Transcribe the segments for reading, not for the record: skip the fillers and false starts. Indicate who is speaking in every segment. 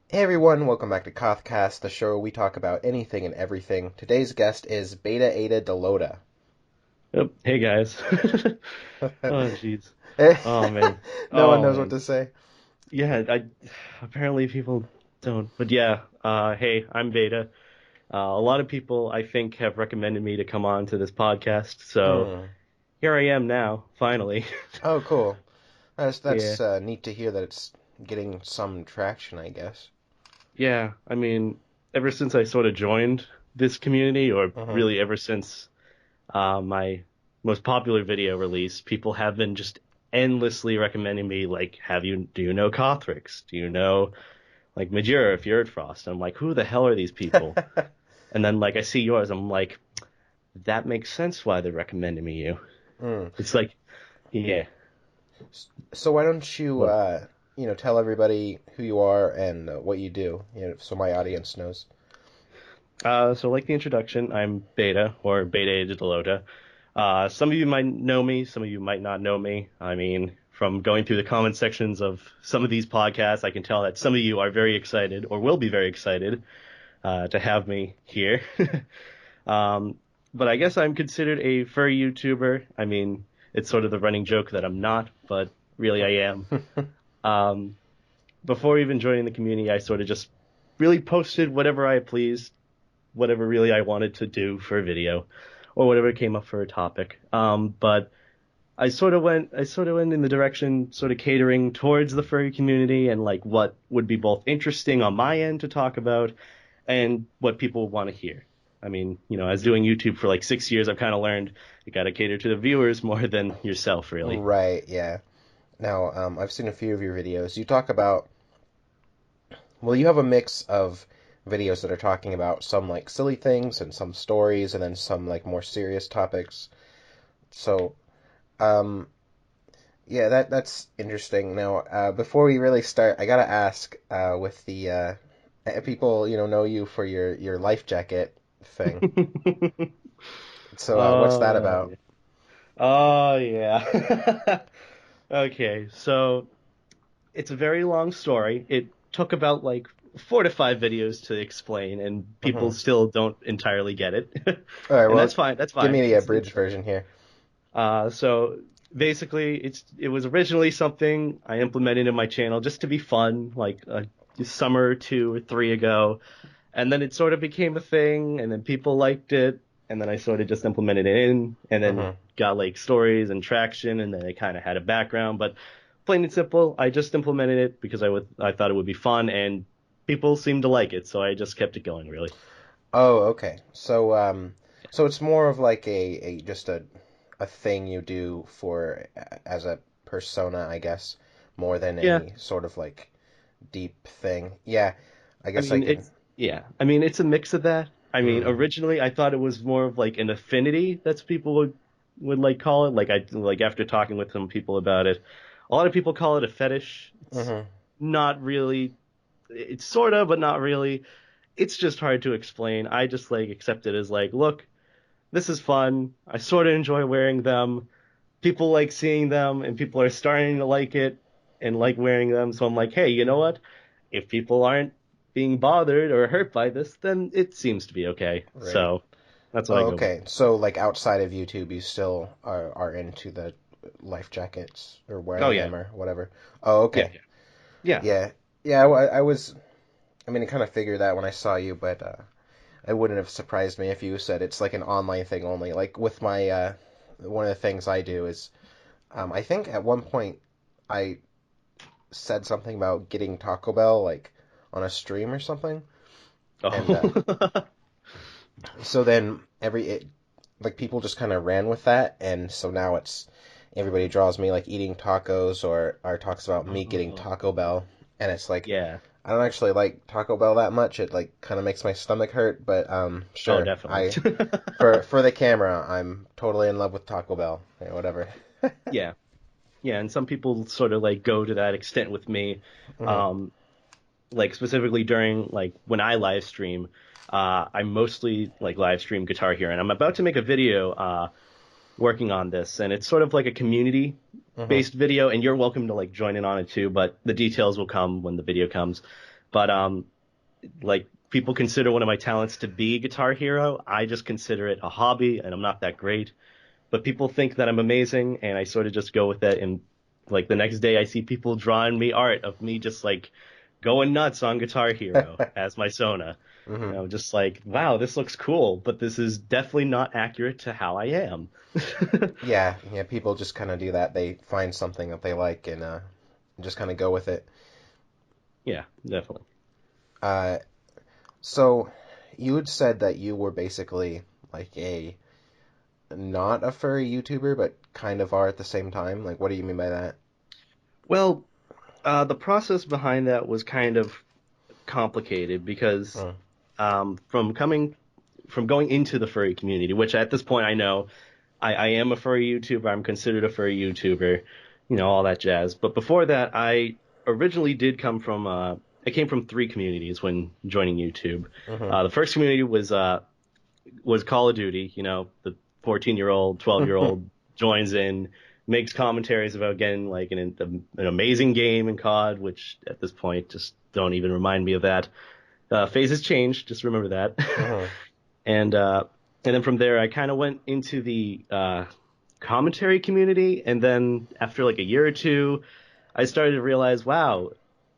Speaker 1: Hey everyone, welcome back to Kothcast, the show where we talk about anything and everything. Today's guest is BetaEtaDelota.
Speaker 2: Yep. Hey guys. Oh jeez. Oh man.
Speaker 1: No one
Speaker 2: Oh
Speaker 1: knows what
Speaker 2: man.
Speaker 1: to say.
Speaker 2: Yeah, I apparently people don't. But yeah, hey, I'm Beta. A lot of people I think have recommended me to come on to this podcast. So
Speaker 1: Hmm.
Speaker 2: here I am now, finally.
Speaker 1: Oh, cool. That's
Speaker 2: Yeah.
Speaker 1: that's neat to hear that it's getting some traction, I guess.
Speaker 2: Yeah, I mean, ever since I sort of joined this community, or
Speaker 1: Hmm.
Speaker 2: really ever since my most popular video release, people have been just endlessly recommending me, like, do you know Kothorix? Do you know like Majura, if you're at Frost? I'm like, who the hell are these people? And then like I see yours, I'm like, that makes sense why they're recommending me you.
Speaker 1: Mm.
Speaker 2: It's like, yeah.
Speaker 1: So why don't you,
Speaker 2: What?
Speaker 1: tell everybody who you are and what you do, so my audience knows.
Speaker 2: So like the introduction, I'm Beta or BetaEtaDelota. Some of you might know me, some of you might not know me. I mean, from going through the comment sections of some of these podcasts, I can tell that some of you are very excited or will be very excited to have me here. Um, but I guess I'm considered a furry YouTuber. I mean, it's sort of the running joke that I'm not, but really I am. Um, Before even joining the community, I sort of just really posted whatever I pleased, whatever really I wanted to do for a video, or whatever came up for a topic. But I sort of went in the direction, sort of catering towards the furry community and like what would be both interesting on my end to talk about and what people want to hear. I mean, as doing YouTube for like 6 years, I've kind of learned you got to cater to the viewers more than yourself, really.
Speaker 1: Right, yeah. Now, I've seen a few of your videos. You talk about Well, you have a mix of videos that are talking about some like silly things and some stories and then some like more serious topics. So, um, yeah, that's interesting. Now, before we really start, I gotta ask, with the people, know you for your life jacket thing. So, what's that
Speaker 2: Oh,
Speaker 1: about?
Speaker 2: yeah. Oh, yeah. Okay, so it's a very long story. It took about like 4 to 5 videos to explain, and people
Speaker 1: Hmm.
Speaker 2: still don't entirely get it.
Speaker 1: All right,
Speaker 2: And
Speaker 1: well,
Speaker 2: that's fine. That's
Speaker 1: give
Speaker 2: fine.
Speaker 1: me the
Speaker 2: It's
Speaker 1: abridged version here.
Speaker 2: so basically it was originally something I implemented in my channel just to be fun, like a summer or 2 or 3 ago, and then it sort of became a thing, and then people liked it, and then I sort of just implemented it in, and then
Speaker 1: Hmm.
Speaker 2: got like stories and traction, and then it kind of had a background, but plain and simple, I just implemented it because I thought it would be fun, and people seemed to like it, so I just kept it going, really.
Speaker 1: Oh, okay. So it's more of like a just a thing you do for as a persona, I guess, more than
Speaker 2: Yeah,
Speaker 1: any sort of like deep thing. Yeah, I
Speaker 2: I
Speaker 1: guess I
Speaker 2: mean
Speaker 1: can.
Speaker 2: it's yeah, I mean it's a mix of that. I mean
Speaker 1: Mm,
Speaker 2: originally I thought it was more of like an affinity that's people would like call it. Like I like after talking with some people about it, a lot of people call it a fetish. It's
Speaker 1: hmm.
Speaker 2: not really. It's sort of, but not really. It's just hard to explain. I just like accept it as like, look, this is fun. I sort of enjoy wearing them. People like seeing them, and people are starting to like it and like wearing them. So I'm like, hey, you know what? If people aren't being bothered or hurt by this, then it seems to be okay.
Speaker 1: Right.
Speaker 2: So that's what I
Speaker 1: Oh,
Speaker 2: go by.
Speaker 1: okay. So like outside of YouTube, you still are into the life jackets or
Speaker 2: Oh
Speaker 1: wearing
Speaker 2: yeah,
Speaker 1: them or whatever. Oh,
Speaker 2: yeah,
Speaker 1: okay.
Speaker 2: yeah, yeah.
Speaker 1: Yeah. Yeah, I was. I mean, I kind of figured that when I saw you, but it wouldn't have surprised me if you said it's like an online thing only. Like with my one of the things I do is I think at one point I said something about getting Taco Bell like on a stream or something, and
Speaker 2: Oh,
Speaker 1: so then like people just kind of ran with that, and so now it's everybody draws me like eating tacos or talks about me getting
Speaker 2: oh,
Speaker 1: Taco Bell, and it's like
Speaker 2: yeah.
Speaker 1: I don't actually like Taco Bell that much. It like kind of makes my stomach hurt, but
Speaker 2: Oh,
Speaker 1: sure.
Speaker 2: definitely.
Speaker 1: I for the camera, I'm totally in love with Taco Bell. Yeah, whatever.
Speaker 2: Yeah, yeah. And some people sort of like go to that extent with me.
Speaker 1: Hmm.
Speaker 2: Um, like specifically during like when I live stream, I mostly like live stream Guitar Hero, and I'm about to make a video working on this, and it's sort of like a community
Speaker 1: Hmm.
Speaker 2: based video, and you're welcome to like join in on it too, but the details will come when the video comes. But like people consider one of my talents to be Guitar Hero. I just consider it a hobby, and I'm not that great. But people think that I'm amazing, and I sort of just go with it. And like the next day, I see people drawing me art of me just like going nuts on Guitar Hero as my Sona.
Speaker 1: Hmm.
Speaker 2: And I'm just like, wow, this looks cool, but this is definitely not accurate to how I am.
Speaker 1: Yeah, yeah. People just kind of do that. They find something that they like and just kind of go with it.
Speaker 2: Yeah, definitely.
Speaker 1: Uh, so you had said that you were basically like a not a furry YouTuber, but kind of are at the same time. Like, what do you mean by that?
Speaker 2: Well, the process behind that was kind of complicated because
Speaker 1: Mm.
Speaker 2: from going into the furry community, which at this point I know I am a furry YouTuber, I'm considered a furry YouTuber, all that jazz. But before that, I originally did come from I came from three communities when joining YouTube.
Speaker 1: Hmm.
Speaker 2: The first community was Call of Duty. The 14-year-old, 12-year-old joins in, makes commentaries about getting like an amazing game in COD, which at this point just don't even remind me of that. Phases change, just remember that.
Speaker 1: Hmm.
Speaker 2: and uh, and then from there, I kind of went into the commentary community, and then after like a year or two, I started to realize, wow,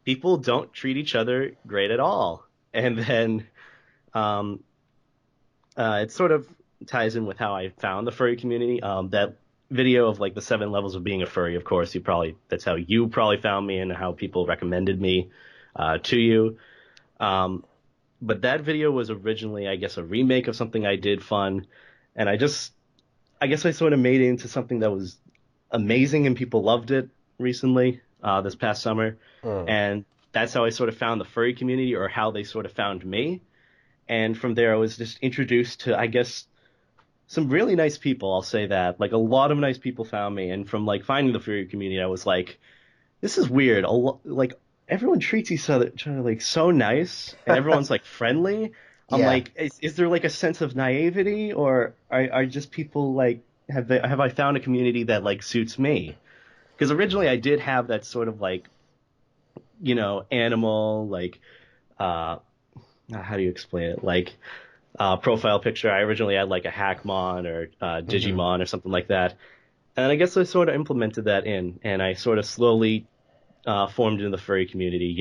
Speaker 2: people don't treat each other great at all. And then um, it sort of ties in with how I found the furry community. That video of like the 7 levels of being a furry, of course, that's how you probably found me and how people recommended me to you. Um, but that video was originally, I guess, a remake of something I did fun, and I guess I sort of made it into something that was amazing and people loved it recently, this past summer,
Speaker 1: Mm.
Speaker 2: and that's how I sort of found the furry community, or how they sort of found me. And from there, I was just introduced to, I guess, some really nice people. I'll say that. Like a lot of nice people found me, and from like finding the furry community, I was like, this is weird. Like everyone treats each other like so nice, and everyone's like friendly. I'm
Speaker 1: Yeah.
Speaker 2: like, is there like a sense of naivety, or are just people like have I found a community that like suits me? Because originally I did have that sort of like animal like uh how do you explain it, like profile picture. I originally had like a Hackmon or
Speaker 1: Hmm.
Speaker 2: Digimon or something like that, and I guess I sort of implemented that in, and I sort of slowly formed in the furry community,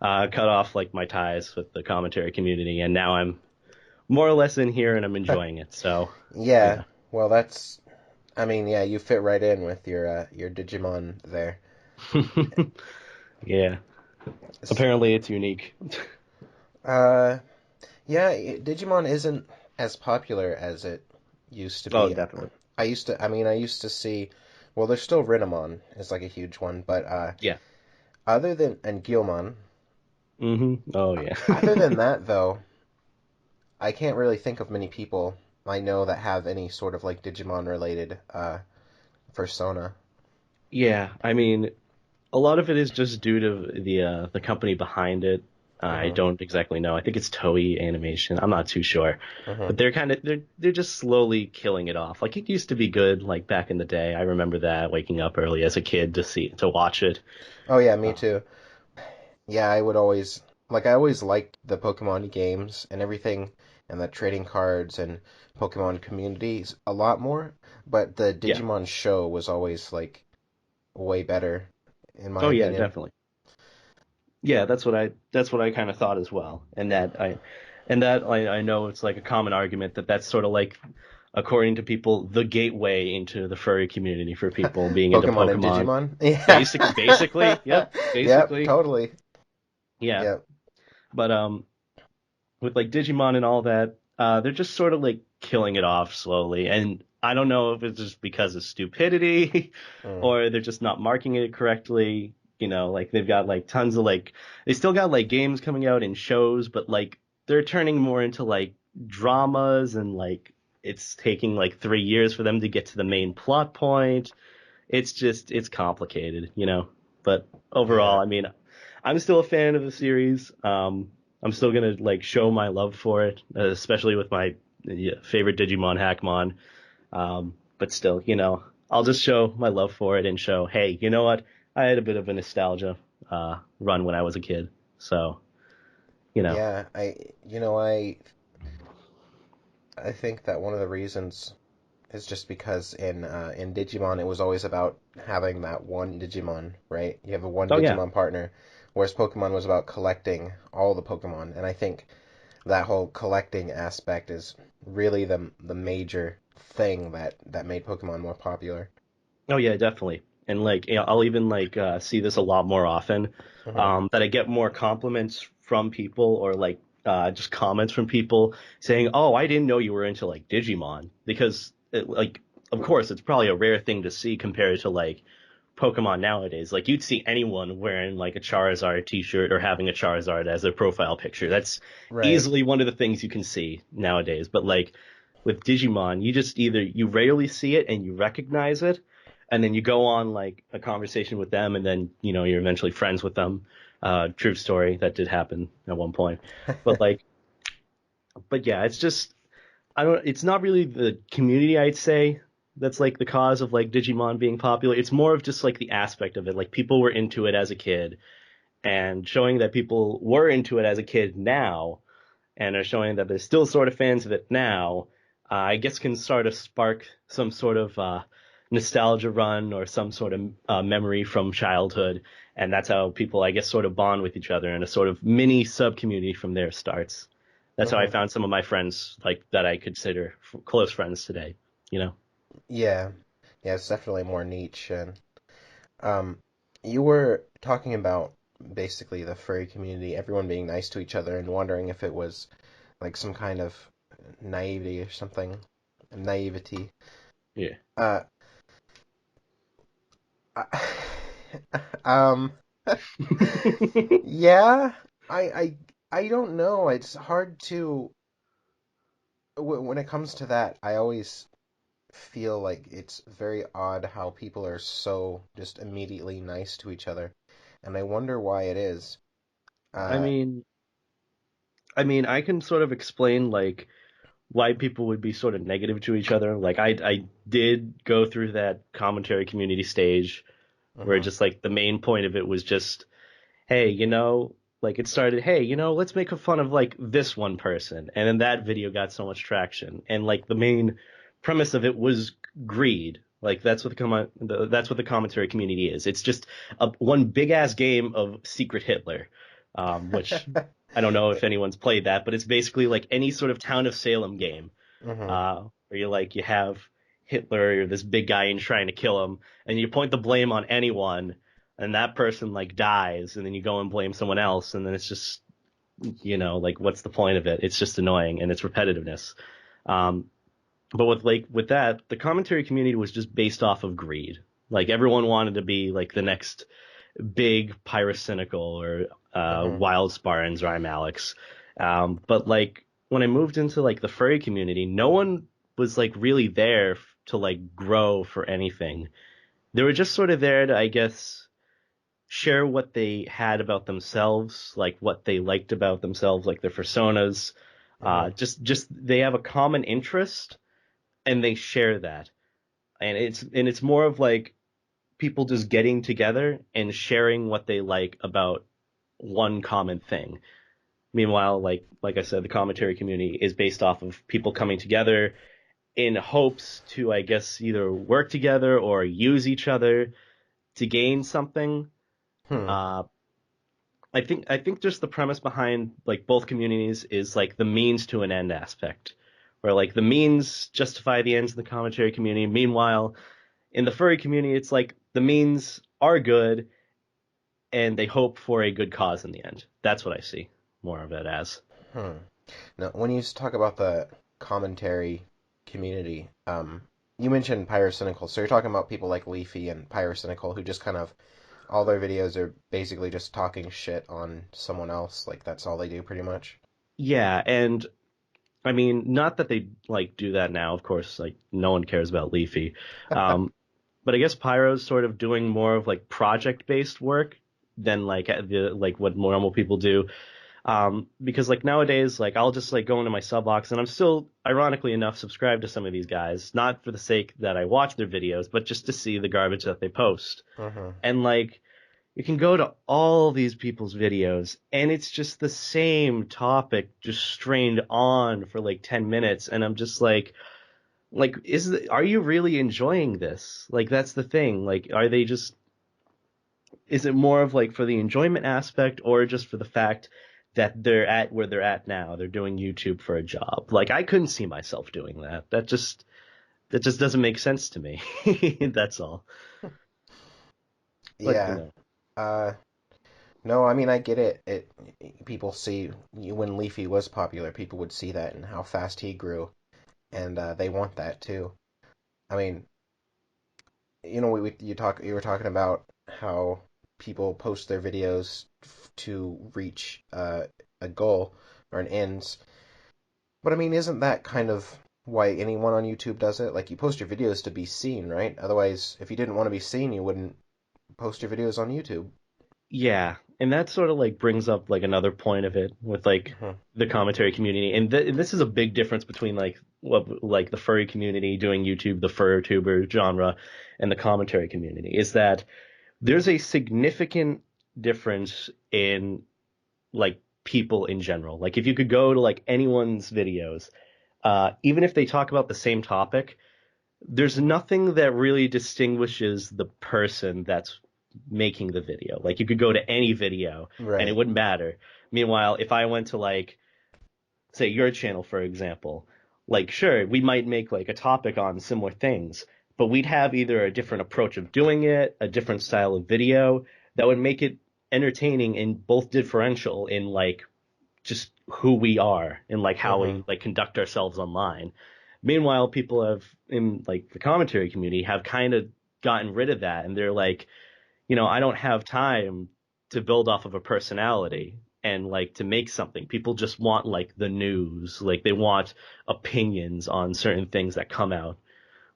Speaker 2: cut off like my ties with the commentary community, and now I'm more or less in here and I'm enjoying it. So,
Speaker 1: Yeah.
Speaker 2: yeah.
Speaker 1: Well, that's. I mean, yeah, you fit right in with your Digimon there.
Speaker 2: Yeah. Apparently it's unique.
Speaker 1: Uh, yeah, Digimon isn't as popular as it used to
Speaker 2: Oh,
Speaker 1: be.
Speaker 2: definitely.
Speaker 1: I used to see, well, there's still Renamon is like a huge one, but
Speaker 2: Yeah.
Speaker 1: other than and Guilmon,
Speaker 2: Oh, yeah.
Speaker 1: other than that though, I can't really think of many people I know that have any sort of like Digimon related persona.
Speaker 2: Yeah. I mean, a lot of it is just due to the company behind it. I
Speaker 1: Hmm.
Speaker 2: don't exactly know. I think it's Toei Animation. I'm not too sure,
Speaker 1: Hmm.
Speaker 2: but they're just slowly killing it off. Like it used to be good, like back in the day. I remember that waking up early as a kid to watch it.
Speaker 1: Oh yeah, me
Speaker 2: Uh,
Speaker 1: too. Yeah, I would always I always liked the Pokemon games and everything and the trading cards and Pokemon communities a lot more, but the
Speaker 2: yeah.
Speaker 1: Digimon show was always like way better in my
Speaker 2: Oh yeah,
Speaker 1: opinion.
Speaker 2: definitely. Yeah, that's what I kind of thought as well. And that I know it's like a common argument that that's sort of like, according to people, the gateway into the furry community for people being into
Speaker 1: Pokemon and
Speaker 2: Pokemon.
Speaker 1: Digimon? Yeah.
Speaker 2: Basically, yep,
Speaker 1: Yep,
Speaker 2: basically,
Speaker 1: totally.
Speaker 2: yeah.
Speaker 1: Yep.
Speaker 2: But with like Digimon and all that, they're just sort of like killing it off slowly. And I don't know if it's just because of stupidity
Speaker 1: Mm.
Speaker 2: or they're just not marking it correctly. Like they've got like tons of like, they still got like games coming out and shows, but like they're turning more into like dramas, and like it's taking like 3 years for them to get to the main plot point. It's complicated. But overall,
Speaker 1: Yeah.
Speaker 2: I mean, I'm still a fan of the series. I'm still gonna like show my love for it, especially with my favorite Digimon Hackmon. But still, I'll just show my love for it and show, hey, you know what? I had a bit of a nostalgia run when I was a kid. So you know.
Speaker 1: Yeah, I think that one of the reasons is just because in Digimon it was always about having that one Digimon, right? You have a one
Speaker 2: Oh yeah.
Speaker 1: Digimon partner, whereas Pokemon was about collecting all the Pokemon, and I think that whole collecting aspect is really the major thing that made Pokemon more popular.
Speaker 2: Oh yeah, definitely. And like, I'll even like see this a lot more often,
Speaker 1: Hmm.
Speaker 2: that I get more compliments from people or like just comments from people saying, "Oh, I didn't know you were into like Digimon," because like, of course, it's probably a rare thing to see compared to like Pokemon nowadays. Like you'd see anyone wearing like a Charizard t-shirt or having a Charizard as their profile picture. That's
Speaker 1: Right.
Speaker 2: easily one of the things you can see nowadays. But like with Digimon, you just either you rarely see it and you recognize it, and then you go on like a conversation with them, and then you're eventually friends with them. True story, that did happen at one point. But like, but yeah, it's just I don't. It's not really the community, I'd say, that's like the cause of like Digimon being popular. It's more of just like the aspect of it. Like people were into it as a kid, and showing that people were into it as a kid now, and are showing that they're still sort of fans of it now. I guess can sort of spark some sort of nostalgia run or some sort of memory from childhood, and that's how people, I guess, sort of bond with each other, and a sort of mini sub community from there starts. That's how I
Speaker 1: Hmm.
Speaker 2: found some of my friends like that I consider close friends today. You know?
Speaker 1: Yeah. Yeah, it's definitely more niche. And um, you were talking about basically the furry community, everyone being nice to each other, and wondering if it was like some kind of naivety or something, naivety.
Speaker 2: Yeah.
Speaker 1: Uh, I- um, yeah, I, I, I don't know. It's hard to when it comes to that. I always feel like it's very odd how people are so just immediately nice to each other, and I wonder why it is.
Speaker 2: I
Speaker 1: Uh,
Speaker 2: mean, I can sort of explain like why people would be sort of negative to each other. Like I did go through that commentary community stage where
Speaker 1: mhm,
Speaker 2: just like the main point of it was just, hey, like it started, hey, let's make a fun of like this one person. And then that video got so much traction. And like the main premise of it was greed. Like that's what the commentary community is. It's just one big ass game of Secret Hitler, which I don't know if anyone's played that, but it's basically like any sort of Town of Salem game,
Speaker 1: mhm.
Speaker 2: where you have Hitler or this big guy and you're trying to kill him, and you point the blame on anyone, and that person like dies, and then you go and blame someone else, and then it's just like what's the point of it? It's just annoying and it's repetitiveness. Um, but with that, the commentary community was just based off of greed. Like everyone wanted to be like the next big Pyrocynical or
Speaker 1: Mhm.
Speaker 2: Wild Spartans or I'm Alex. But like when I moved into like the furry community, no one was like really there to like grow for anything. They were just sort of there to, I guess, share what they had about themselves, like what they liked about themselves, like their personas.
Speaker 1: Mhm.
Speaker 2: Just they have a common interest and they share that. And it's more of like people just getting together and sharing what they like about one common thing. Meanwhile, like I said, the commentary community is based off of people coming together in hopes to, I guess, either work together or use each other to gain something.
Speaker 1: Hmm.
Speaker 2: Uh, I think just the premise behind like both communities is like the means to an end aspect, where like the means justify the ends in the commentary community. Meanwhile, in the furry community, it's like the means are good and they hope for a good cause in the end. That's what I see more of it as.
Speaker 1: Hmm. Now, when you talk about the commentary community, you mentioned Pyrocynical, so you're talking about people like Leafy and Pyrocynical who just kind of all their videos are basically just talking shit on someone else. Like that's all they do pretty much.
Speaker 2: Yeah, and I mean, not that they like do that now, of course, like no one cares about Leafy. But I guess Pyro's sort of doing more of like project-based work than like what normal people do. Because like nowadays, like I'll just like go into my sub box and I'm still, ironically enough, subscribed to some of these guys, not for the sake that I watch their videos, but just to see the garbage that they post.
Speaker 1: Hmm.
Speaker 2: And like you can go to all these people's videos and it's just the same topic just strained on for like 10 minutes. And I'm just like, are you really enjoying this? Like, that's the thing. Like, are they just, is it more of like for the enjoyment aspect or just for the fact that they're at where they're at now? They're doing YouTube for a job. Like, I couldn't see myself doing that. That just doesn't make sense to me. That's all. But,
Speaker 1: Yeah. Uh, no, I mean I get it. People see when Leafy was popular, people would see that and how fast he grew, and they want that too. I mean, you were talking about how people post their videos to reach a goal or an ends. But I mean, isn't that kind of why anyone on YouTube does it? Like, you post your videos to be seen, right? Otherwise, if you didn't want to be seen, you wouldn't post your videos on YouTube.
Speaker 2: yeah, and that sort of like brings up like another point of it with like
Speaker 1: Hmm.
Speaker 2: the commentary community, and this is a big difference between like what like the furry community doing YouTube, the fur tuber genre, and the commentary community is that there's a significant difference in like people in general. Like if you could go to like anyone's videos, even if they talk about the same topic, there's nothing that really distinguishes the person that's making the video. Like you could go to any video and it
Speaker 1: Right.
Speaker 2: wouldn't matter. Meanwhile, if I went to like say your channel for example, like sure, we might make like a topic on similar things, but we'd have either a different approach of doing it, a different style of video that would make it entertaining and both differential in like just who we are and like how
Speaker 1: Hmm.
Speaker 2: we like conduct ourselves online. Meanwhile, people have in like the commentary community have kind of gotten rid of that and they're like, I don't have time to build off of a personality and like to make something. People just want like the news, like they want opinions on certain things that come out.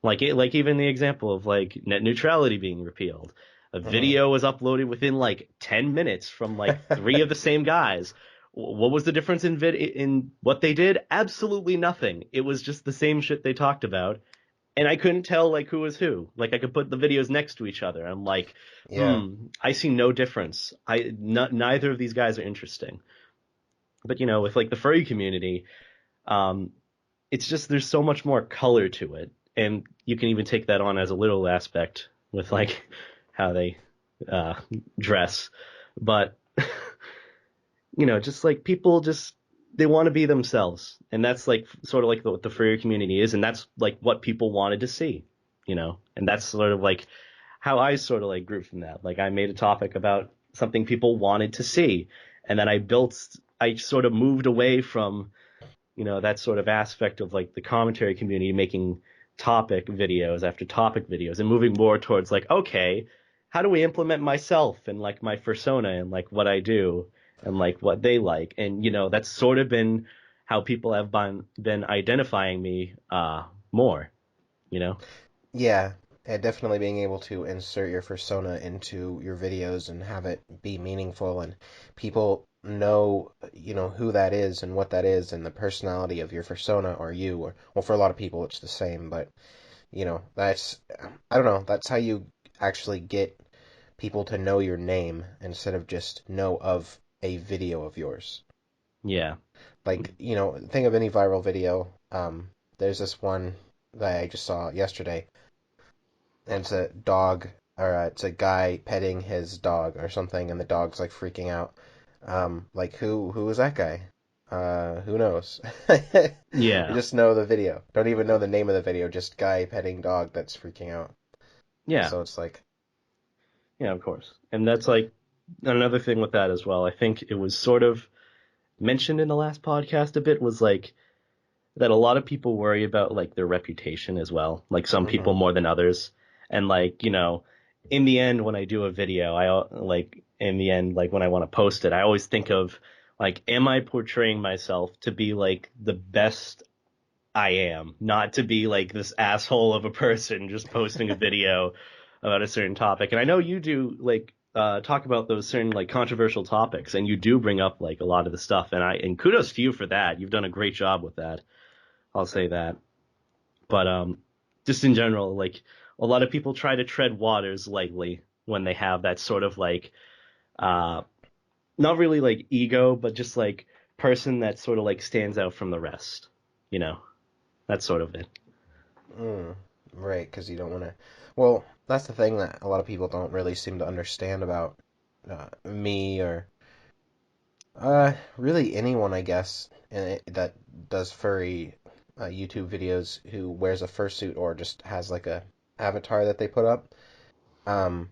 Speaker 2: Like even the example of like net neutrality being repealed. A
Speaker 1: Hmm.
Speaker 2: video was uploaded within like 10 minutes from like three of the same guys. What was the difference in what they did? Absolutely nothing. It was just the same shit they talked about, and I couldn't tell like who was who. Like I could put the videos next to each other. I'm like,
Speaker 1: Yeah.
Speaker 2: I see no difference. Neither of these guys are interesting. But with like the furry community, um, it's just there's so much more color to it, and you can even take that on as a little aspect with like how they uh, dress. But just like people just they want to be themselves, and that's like sort of like what the furry community is, and that's like what people wanted to see, and that's sort of like how I sort of like grew from that. Like I made a topic about something people wanted to see, and then I sort of moved away from that sort of aspect of like the commentary community making topic videos after topic videos and moving more towards like, okay, how do we implement myself and like my persona and like what I do and like what they like? And that's sort of been how people have been identifying me more, you know?
Speaker 1: Yeah. And definitely being able to insert your persona into your videos and have it be meaningful and people know, who that is and what that is and the personality of your persona or you or well for a lot of people it's the same, but that's I don't know, that's how you actually get people to know your name instead of just know of a video of yours.
Speaker 2: Yeah.
Speaker 1: Like, think of any viral video. There's this one that I just saw yesterday, and it's a dog, or it's a guy petting his dog or something, and the dog's like freaking out. Like who is that guy? Who knows? You
Speaker 2: Yeah.
Speaker 1: just know the video. Don't even know the name of the video, just guy petting dog that's freaking out.
Speaker 2: Yeah.
Speaker 1: So it's like,
Speaker 2: Yeah, of course. And that's like another thing with that as well. I think it was sort of mentioned in the last podcast a bit was like that a lot of people worry about like their reputation as well. Like some
Speaker 1: hmm
Speaker 2: people more than others. And like, in the end when I do a video, in the end like when I want to post it, I always think of like am I portraying myself to be like the best I am, not to be like this asshole of a person just posting a video about a certain topic. And I know you do like talk about those certain like controversial topics and you do bring up like a lot of the stuff and kudos to you for that. You've done a great job with that. I'll say that. But just in general, like a lot of people try to tread waters lightly when they have that sort of like Uh, Not really like ego, but just like person that sort of like stands out from the rest. You know, that's sort of it.
Speaker 1: Mm, right, because you don't want to. Well, that's the thing that a lot of people don't really seem to understand about me or really anyone, I guess, that does furry YouTube videos who wears a fursuit or just has like a avatar that they put up. Um,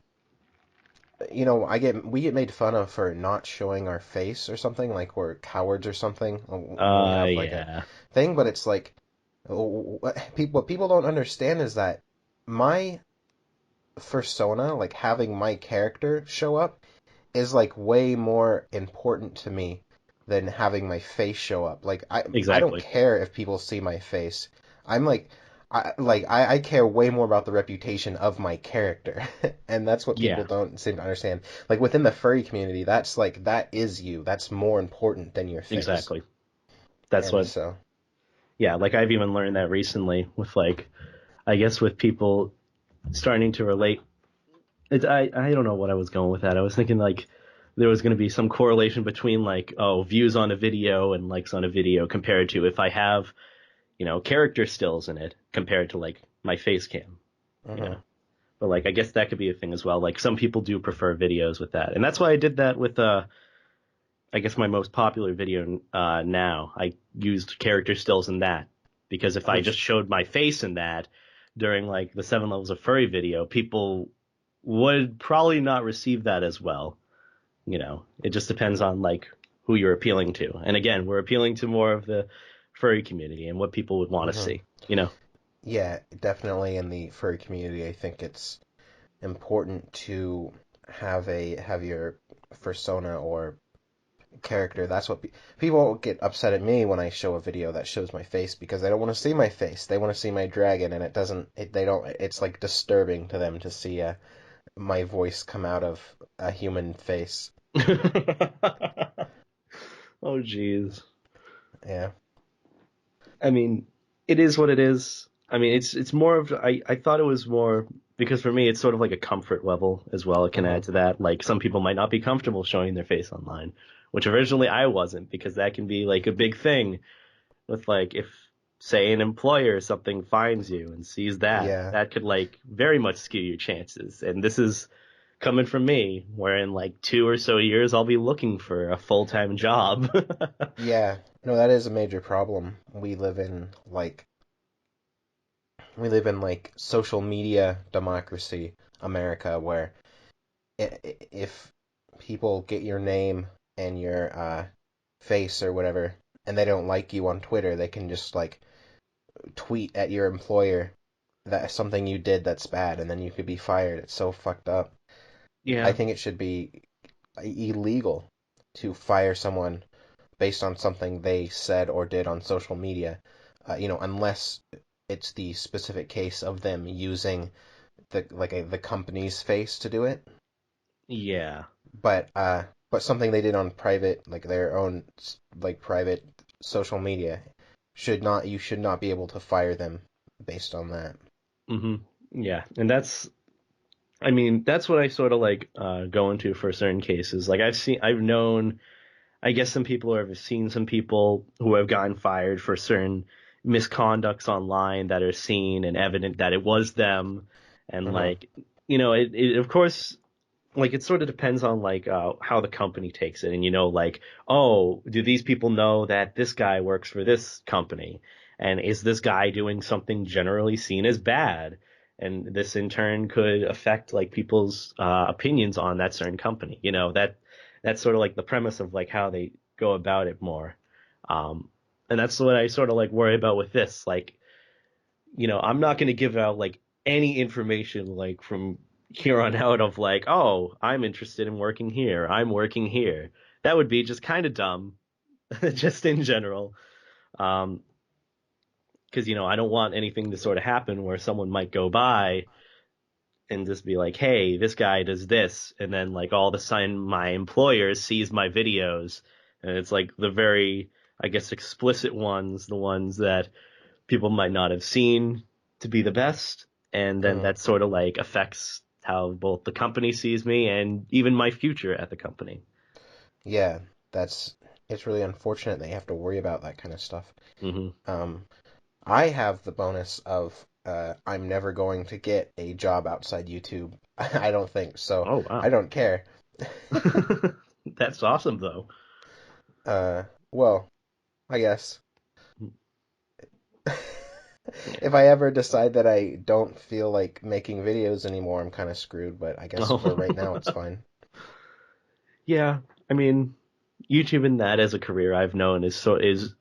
Speaker 1: we get made fun of for not showing our face or something, like we're cowards or something when we have like a
Speaker 2: Yeah,
Speaker 1: thing. But it's like what people don't understand is that my persona, like having my character show up, is like way more important to me than having my face show up. Like I don't
Speaker 2: exactly.
Speaker 1: care if people see my face. I'm I care way more about the reputation of my character. And that's what people
Speaker 2: Yeah,
Speaker 1: don't seem to understand. Like within the furry community, that's like that is you. That's more important than your face.
Speaker 2: exactly. That's
Speaker 1: And
Speaker 2: what,
Speaker 1: so,
Speaker 2: yeah, like I've even learned that recently with like, I guess with people starting to relate. I don't know what I was going with that. I was thinking like there was going to be some correlation between like, oh, views on a video and likes on a video compared to if I have, character stills in it compared to like my face cam, you know.
Speaker 1: mhm.
Speaker 2: But like I guess that could be a thing as well. Like some people do prefer videos with that. And that's why I did that with I guess my most popular video now. I used character stills in that because if I just
Speaker 1: Which
Speaker 2: showed my face in that during like the 7 levels of furry video, people would probably not receive that as well. It just depends on like who you're appealing to. And again, we're appealing to more of the furry community and what people would want to
Speaker 1: mhm.
Speaker 2: see.
Speaker 1: Yeah, definitely in the furry community, I think it's important to have your persona or character. That's what people get upset at me when I show a video that shows my face because they don't want to see my face. They want to see my dragon, and it doesn't. They don't. It's like disturbing to them to see my voice come out of a human face.
Speaker 2: Oh, geez.
Speaker 1: Yeah.
Speaker 2: I mean, it is what it is. I mean, it's more of I thought it was more because for me it's sort of like a comfort level as well. It can
Speaker 1: Hmm.
Speaker 2: add to that. Like some people might not be comfortable showing their face online, which originally I wasn't because that can be like a big thing with like if say an employer or something finds you and sees that,
Speaker 1: Yeah.
Speaker 2: that could like very much skew your chances. And this is coming from me, where in like 2 or so years I'll be looking for a full-time job.
Speaker 1: Yeah. No, that is a major problem. We live in like social media democracy America where if people get your name and your face or whatever, and they don't like you on Twitter, they can just like tweet at your employer that something you did that's bad, and then you could be fired. It's so fucked up. I
Speaker 2: Yeah.
Speaker 1: think it should be illegal to fire someone based on something they said or did on social media, unless it's the specific case of them using the company's face to do it.
Speaker 2: Yeah.
Speaker 1: But something they did on private, like their own like private social media, you should not be able to fire them based on that.
Speaker 2: hmm Yeah. And I mean, that's what I sort of like go into for certain cases. Like I've known, I guess some people or have seen some people who have gotten fired for certain misconducts online that are seen and evident that it was them. And
Speaker 1: Hmm.
Speaker 2: like, it of course, like it sort of depends on like how the company takes it. And like, oh, do these people know that this guy works for this company? And is this guy doing something generally seen as bad? And this in turn could affect like people's opinions on that certain company. That's sort of like the premise of like how they go about it more. Um, and that's what I sort of like worry about with this. Like, I'm not going to give out like any information like from here on out of like, oh, I'm interested in working here. I'm working here. That would be just kind of dumb, just in general. Um, because I don't want anything to sort of happen where someone might go by and just be like, hey, this guy does this, and then like all of a sudden my employer sees my videos, and it's like the very, I guess, explicit ones, the ones that people might not have seen to be the best, and then
Speaker 1: Hmm.
Speaker 2: that sort of like affects how both the company sees me and even my future at the company.
Speaker 1: Yeah, that's it's really unfortunate they have to worry about that kind of stuff.
Speaker 2: Hmm.
Speaker 1: Um, I have the bonus of I'm never going to get a job outside YouTube. I don't think so.
Speaker 2: Oh
Speaker 1: I
Speaker 2: wow.
Speaker 1: don't care.
Speaker 2: That's awesome though.
Speaker 1: Uh, well, I guess
Speaker 2: Yeah.
Speaker 1: if I ever decide that I don't feel like making videos anymore, I'm kind of screwed. But I guess for right now, it's fine.
Speaker 2: Yeah. I mean, YouTube and that as a career I've known is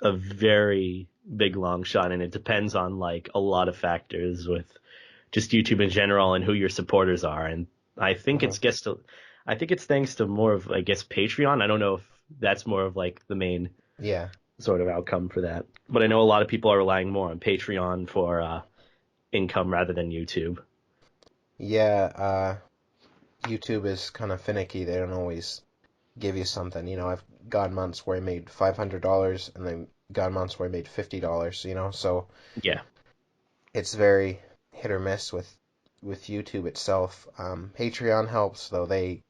Speaker 2: a very big long shot, and it depends on like a lot of factors with just YouTube in general and who your supporters are. And I think
Speaker 1: Hmm.
Speaker 2: it's gets to I think it's thanks to more of, I guess, Patreon. I don't know if that's more of like the main
Speaker 1: Yeah,
Speaker 2: sort of outcome for that. But I know a lot of people are relying more on Patreon for income rather than YouTube.
Speaker 1: yeah. YouTube is kind of finicky. They don't always give you something. I've gone months where I made $500 and then gone months where I made $50. So
Speaker 2: Yeah.
Speaker 1: it's very hit or miss with YouTube itself. Patreon helps, though they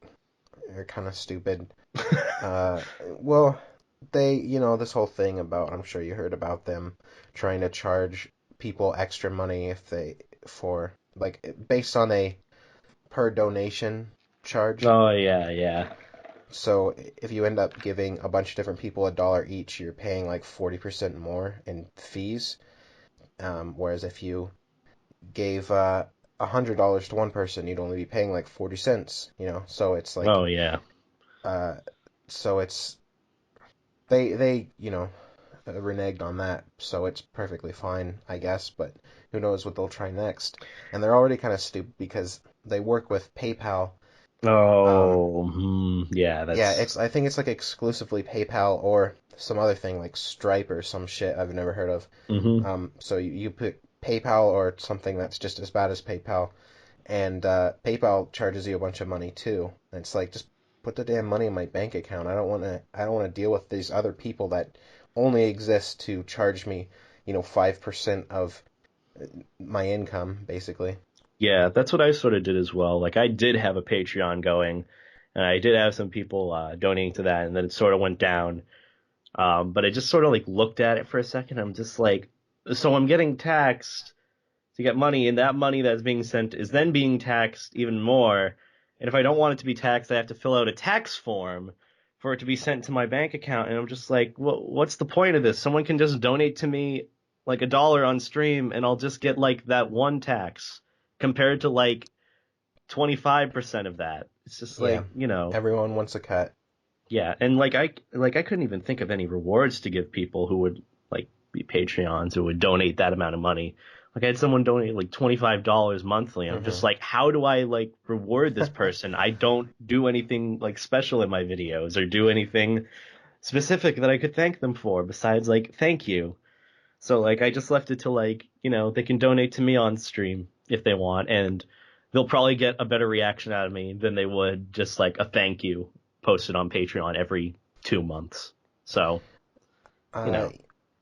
Speaker 1: are kind of stupid. Well, this whole thing about, I'm sure you heard about them trying to charge people extra money if they, for, like, based on a per donation charge.
Speaker 2: Oh yeah, yeah.
Speaker 1: So if you end up giving a bunch of different people $1 each, you're paying like 40% more in fees. Whereas if you gave $100 to one person, you'd only be paying like 40 cents. So it's like,
Speaker 2: Oh yeah.
Speaker 1: uh, so it's they reneged on that, so it's perfectly fine, I guess. But who knows what they'll try next? And they're already kind of stupid because they work with PayPal. Um,
Speaker 2: Oh, yeah,
Speaker 1: yeah,
Speaker 2: that's
Speaker 1: I think it's like exclusively PayPal or some other thing like Stripe or some shit I've never heard of.
Speaker 2: hmm
Speaker 1: So you put PayPal or something that's just as bad as PayPal, and PayPal charges you a bunch of money too. And it's like, just put the damn money in my bank account. I don't want to deal with these other people that only exist to charge me, 5% of my income, basically.
Speaker 2: Yeah, that's what I sort of did as well. Like I did have a Patreon going, and I did have some people donating to that, and then it sort of went down. But I just sort of like looked at it for a second. I'm just like, so I'm getting taxed to get money, and that money that's being sent is then being taxed even more. And if I don't want it to be taxed, I have to fill out a tax form for it to be sent to my bank account. And I'm just like, what's the point of this? Someone can just donate to me like $1 on stream, and I'll just get like that one tax compared to like 25% of that. It's just
Speaker 1: Yeah,
Speaker 2: like, you know,
Speaker 1: everyone wants a cut.
Speaker 2: yeah. And like I couldn't even think of any rewards to give people who would like be Patreons who would donate that amount of money. Like I had someone donate like $25 monthly. And I'm just
Speaker 1: Hmm.
Speaker 2: like, how do I like reward this person? I don't do anything like special in my videos or do anything specific that I could thank them for besides like thank you. So like I just left it to like, they can donate to me on stream if they want, and they'll probably get a better reaction out of me than they would just like a thank you posted on Patreon every 2 months. So, you
Speaker 1: Uh,
Speaker 2: know.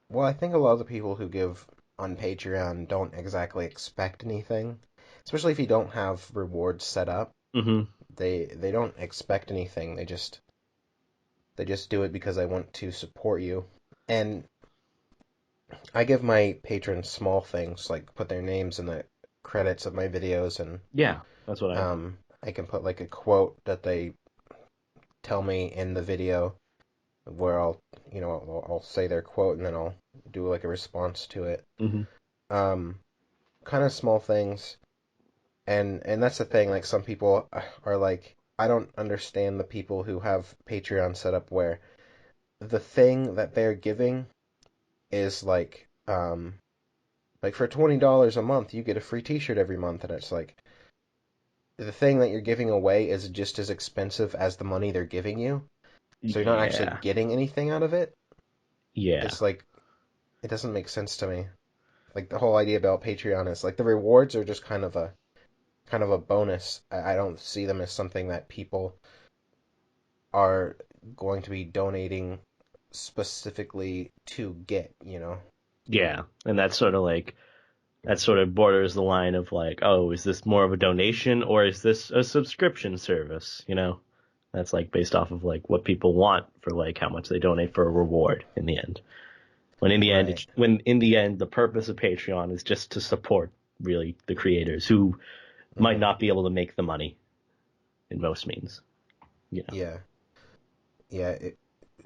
Speaker 1: well, I think a lot of the people who give on Patreon don't exactly expect anything, especially if you don't have rewards set up.
Speaker 2: Hmm.
Speaker 1: They don't expect anything. They just do it because I want to support you. And I give my patrons small things, like put their names in the credits of my videos, and
Speaker 2: Yeah, that's what I
Speaker 1: I can put like a quote that they tell me in the video where I'll say their quote and then I'll do like a response to it.
Speaker 2: hmm
Speaker 1: Um, Kind of small things, and that's the thing. Like, some people are like, I don't understand the people who have Patreon set up where the thing that they're giving is like for $20 a month you get a free T-shirt every month, and it's like the thing that you're giving away is just as expensive as the money they're giving you, so you're not actually
Speaker 2: Yeah.
Speaker 1: getting anything out of it.
Speaker 2: Yeah.
Speaker 1: It's like, it doesn't make sense to me. Like, the whole idea about Patreon is like the rewards are just kind of a bonus. I don't see them as something that people are going to be donating specifically to get.
Speaker 2: Yeah. And that's sort of like that sort of borders the line of like, oh, is this more of a donation or is this a subscription service? That's like based off of like what people want for like how much they donate for a reward in the end.
Speaker 1: Right.
Speaker 2: When in the end the purpose of Patreon is just to support really the creators who might
Speaker 1: Hmm.
Speaker 2: not be able to make the money in most means. You know.
Speaker 1: Yeah. Yeah.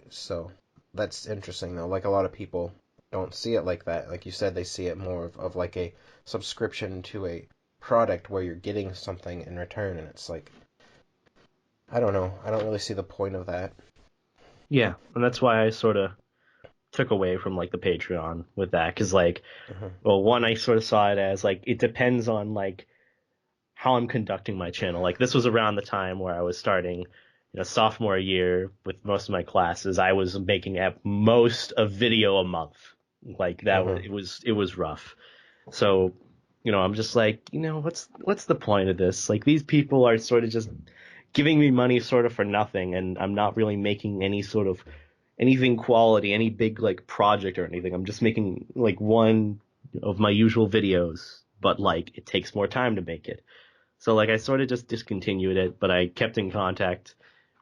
Speaker 1: So that's interesting though. Like a lot of people don't see it like that. Like you said, they see it more of like a subscription to a product where you're getting something in return, and it's like I don't know. I don't really see the point of that.
Speaker 2: Yeah, and that's why I sort of took away from like the Patreon with that because like,
Speaker 1: Hmm.
Speaker 2: well, one I sort of saw it as like it depends on like how I'm conducting my channel. Like this was around the time where I was starting, sophomore year with most of my classes. I was making at most a video a month. Like that was
Speaker 1: Hmm.
Speaker 2: it was rough. So, I'm just like, what's the point of this? Like these people are sort of just giving me money sort of for nothing, and I'm not really making any sort of anything quality, any big like project or anything. I'm just making like one of my usual videos, but like it takes more time to make it. So like I sort of just discontinued it, but I kept in contact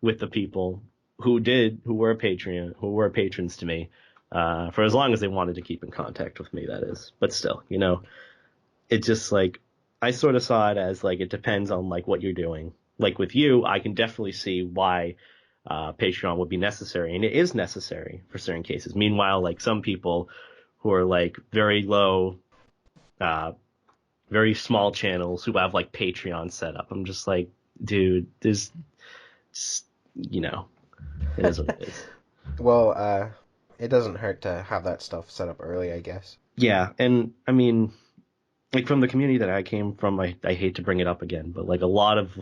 Speaker 2: with the people who were who were patrons to me, for as long as they wanted to keep in contact with me, that is. But still, it just like I sort of saw it as like it depends on like what you're doing. Like with you, I can definitely see why Patreon would be necessary, and it is necessary for certain cases. Meanwhile, like some people who are like very low, uh, very small channels who have like Patreon set up, I'm just like, dude, this, just, you know, it is what it is.
Speaker 1: Well, it doesn't hurt to have that stuff set up early, I guess.
Speaker 2: Yeah, and I mean, like from the community that I came from, I hate to bring it up again, but like a lot of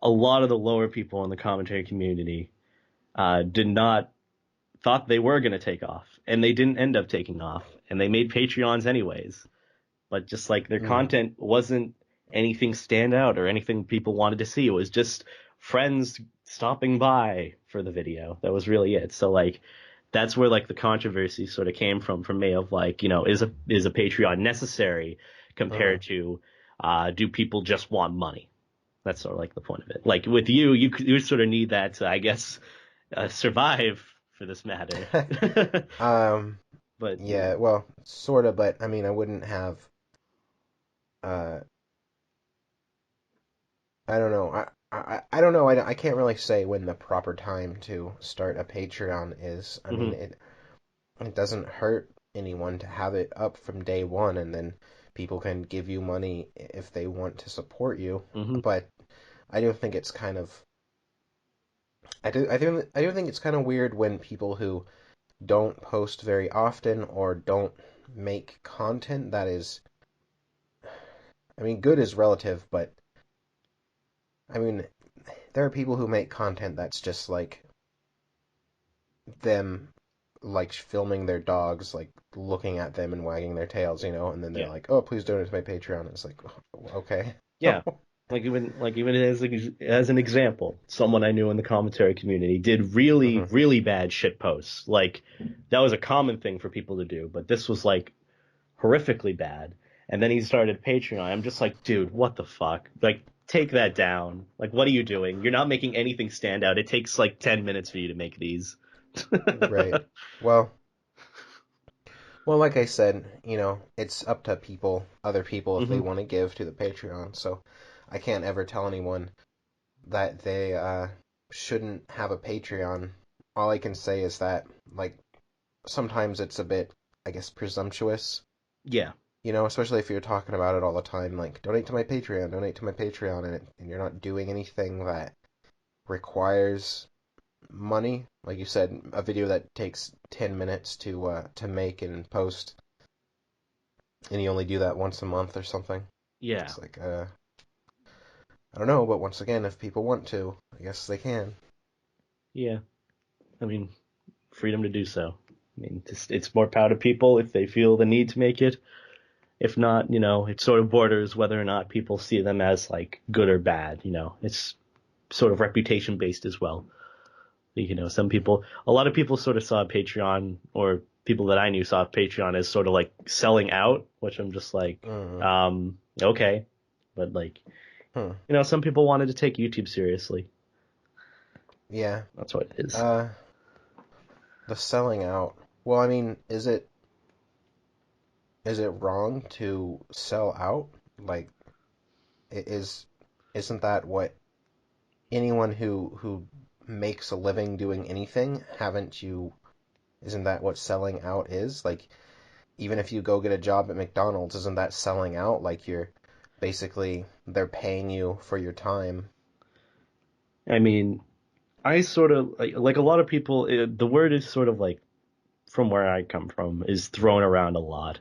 Speaker 2: the lower people in the commentary community did not thought they were going to take off, and they didn't end up taking off, and they made Patreons anyways. But just like their
Speaker 1: Mm.
Speaker 2: content wasn't anything stand out or anything people wanted to see. It was just friends stopping by for the video. That was really it. So like that's where like the controversy sort of came from me of like, is a Patreon necessary
Speaker 1: Hmm.
Speaker 2: compared to do people just want money? That's sort of like the point of it. Like with you sort of need that to, I guess, survive for this matter.
Speaker 1: Um,
Speaker 2: But
Speaker 1: yeah, well, sort of, but I mean, I wouldn't have, uh, I don't know. I don't know. I can't really say when the proper time to start a Patreon is. I mean,
Speaker 2: mhm,
Speaker 1: it doesn't hurt anyone to have it up from day one, and then people can give you money if they want to support you.
Speaker 2: mhm,
Speaker 1: But I do think it's kind of, I do think it's kind of weird when people who don't post very often or don't make content that is, I mean, good is relative, but I mean, there are people who make content that's just like them like filming their dogs, like looking at them and wagging their tails, and then they're
Speaker 2: yeah.
Speaker 1: like, "Oh, please donate to my Patreon." It's like, okay.
Speaker 2: Yeah. Like even as an example, someone I knew in the commentary community did really,
Speaker 1: Hmm.
Speaker 2: really bad shit posts. Like that was a common thing for people to do, but this was like horrifically bad. And then he started Patreon. I'm just like, dude, what the fuck? Like, take that down. Like, what are you doing? You're not making anything stand out. It takes like 10 minutes for you to make these.
Speaker 1: Right. Well, like I said, it's up to other people if they
Speaker 2: Hmm.
Speaker 1: want to give to the Patreon. So I can't ever tell anyone that they shouldn't have a Patreon. All I can say is that, like, sometimes it's a bit, I guess, presumptuous,
Speaker 2: Yeah.
Speaker 1: especially if you're talking about it all the time, like, donate to my Patreon, and you're not doing anything that requires money. Like you said, a video that takes 10 minutes to make and post, and you only do that once a month or something.
Speaker 2: Yeah.
Speaker 1: It's like, I don't know, but once again, if people want to, I guess they can.
Speaker 2: Yeah. I mean, freedom to do so. I mean, just, it's more power to people if they feel the need to make it. If not, it sort of borders whether or not people see them as like good or bad. It's sort of reputation based as well. A lot of people sort of saw Patreon or people that I knew saw Patreon as sort of like selling out, which I'm just like,
Speaker 1: Mm.
Speaker 2: okay, but like,
Speaker 1: Hmm.
Speaker 2: some people wanted to take YouTube seriously.
Speaker 1: Yeah.
Speaker 2: That's what it is.
Speaker 1: Uh, the selling out. Well, I mean, is it wrong to sell out? Like, is isn't that what anyone who makes a living doing anything, haven't you? Isn't that what selling out is? Like, even if you go get a job at McDonald's, isn't that selling out? Like, you're basically they're paying you for your time.
Speaker 2: I mean, I sort of like a lot of people. The word is sort of like from where I come from is thrown around a lot,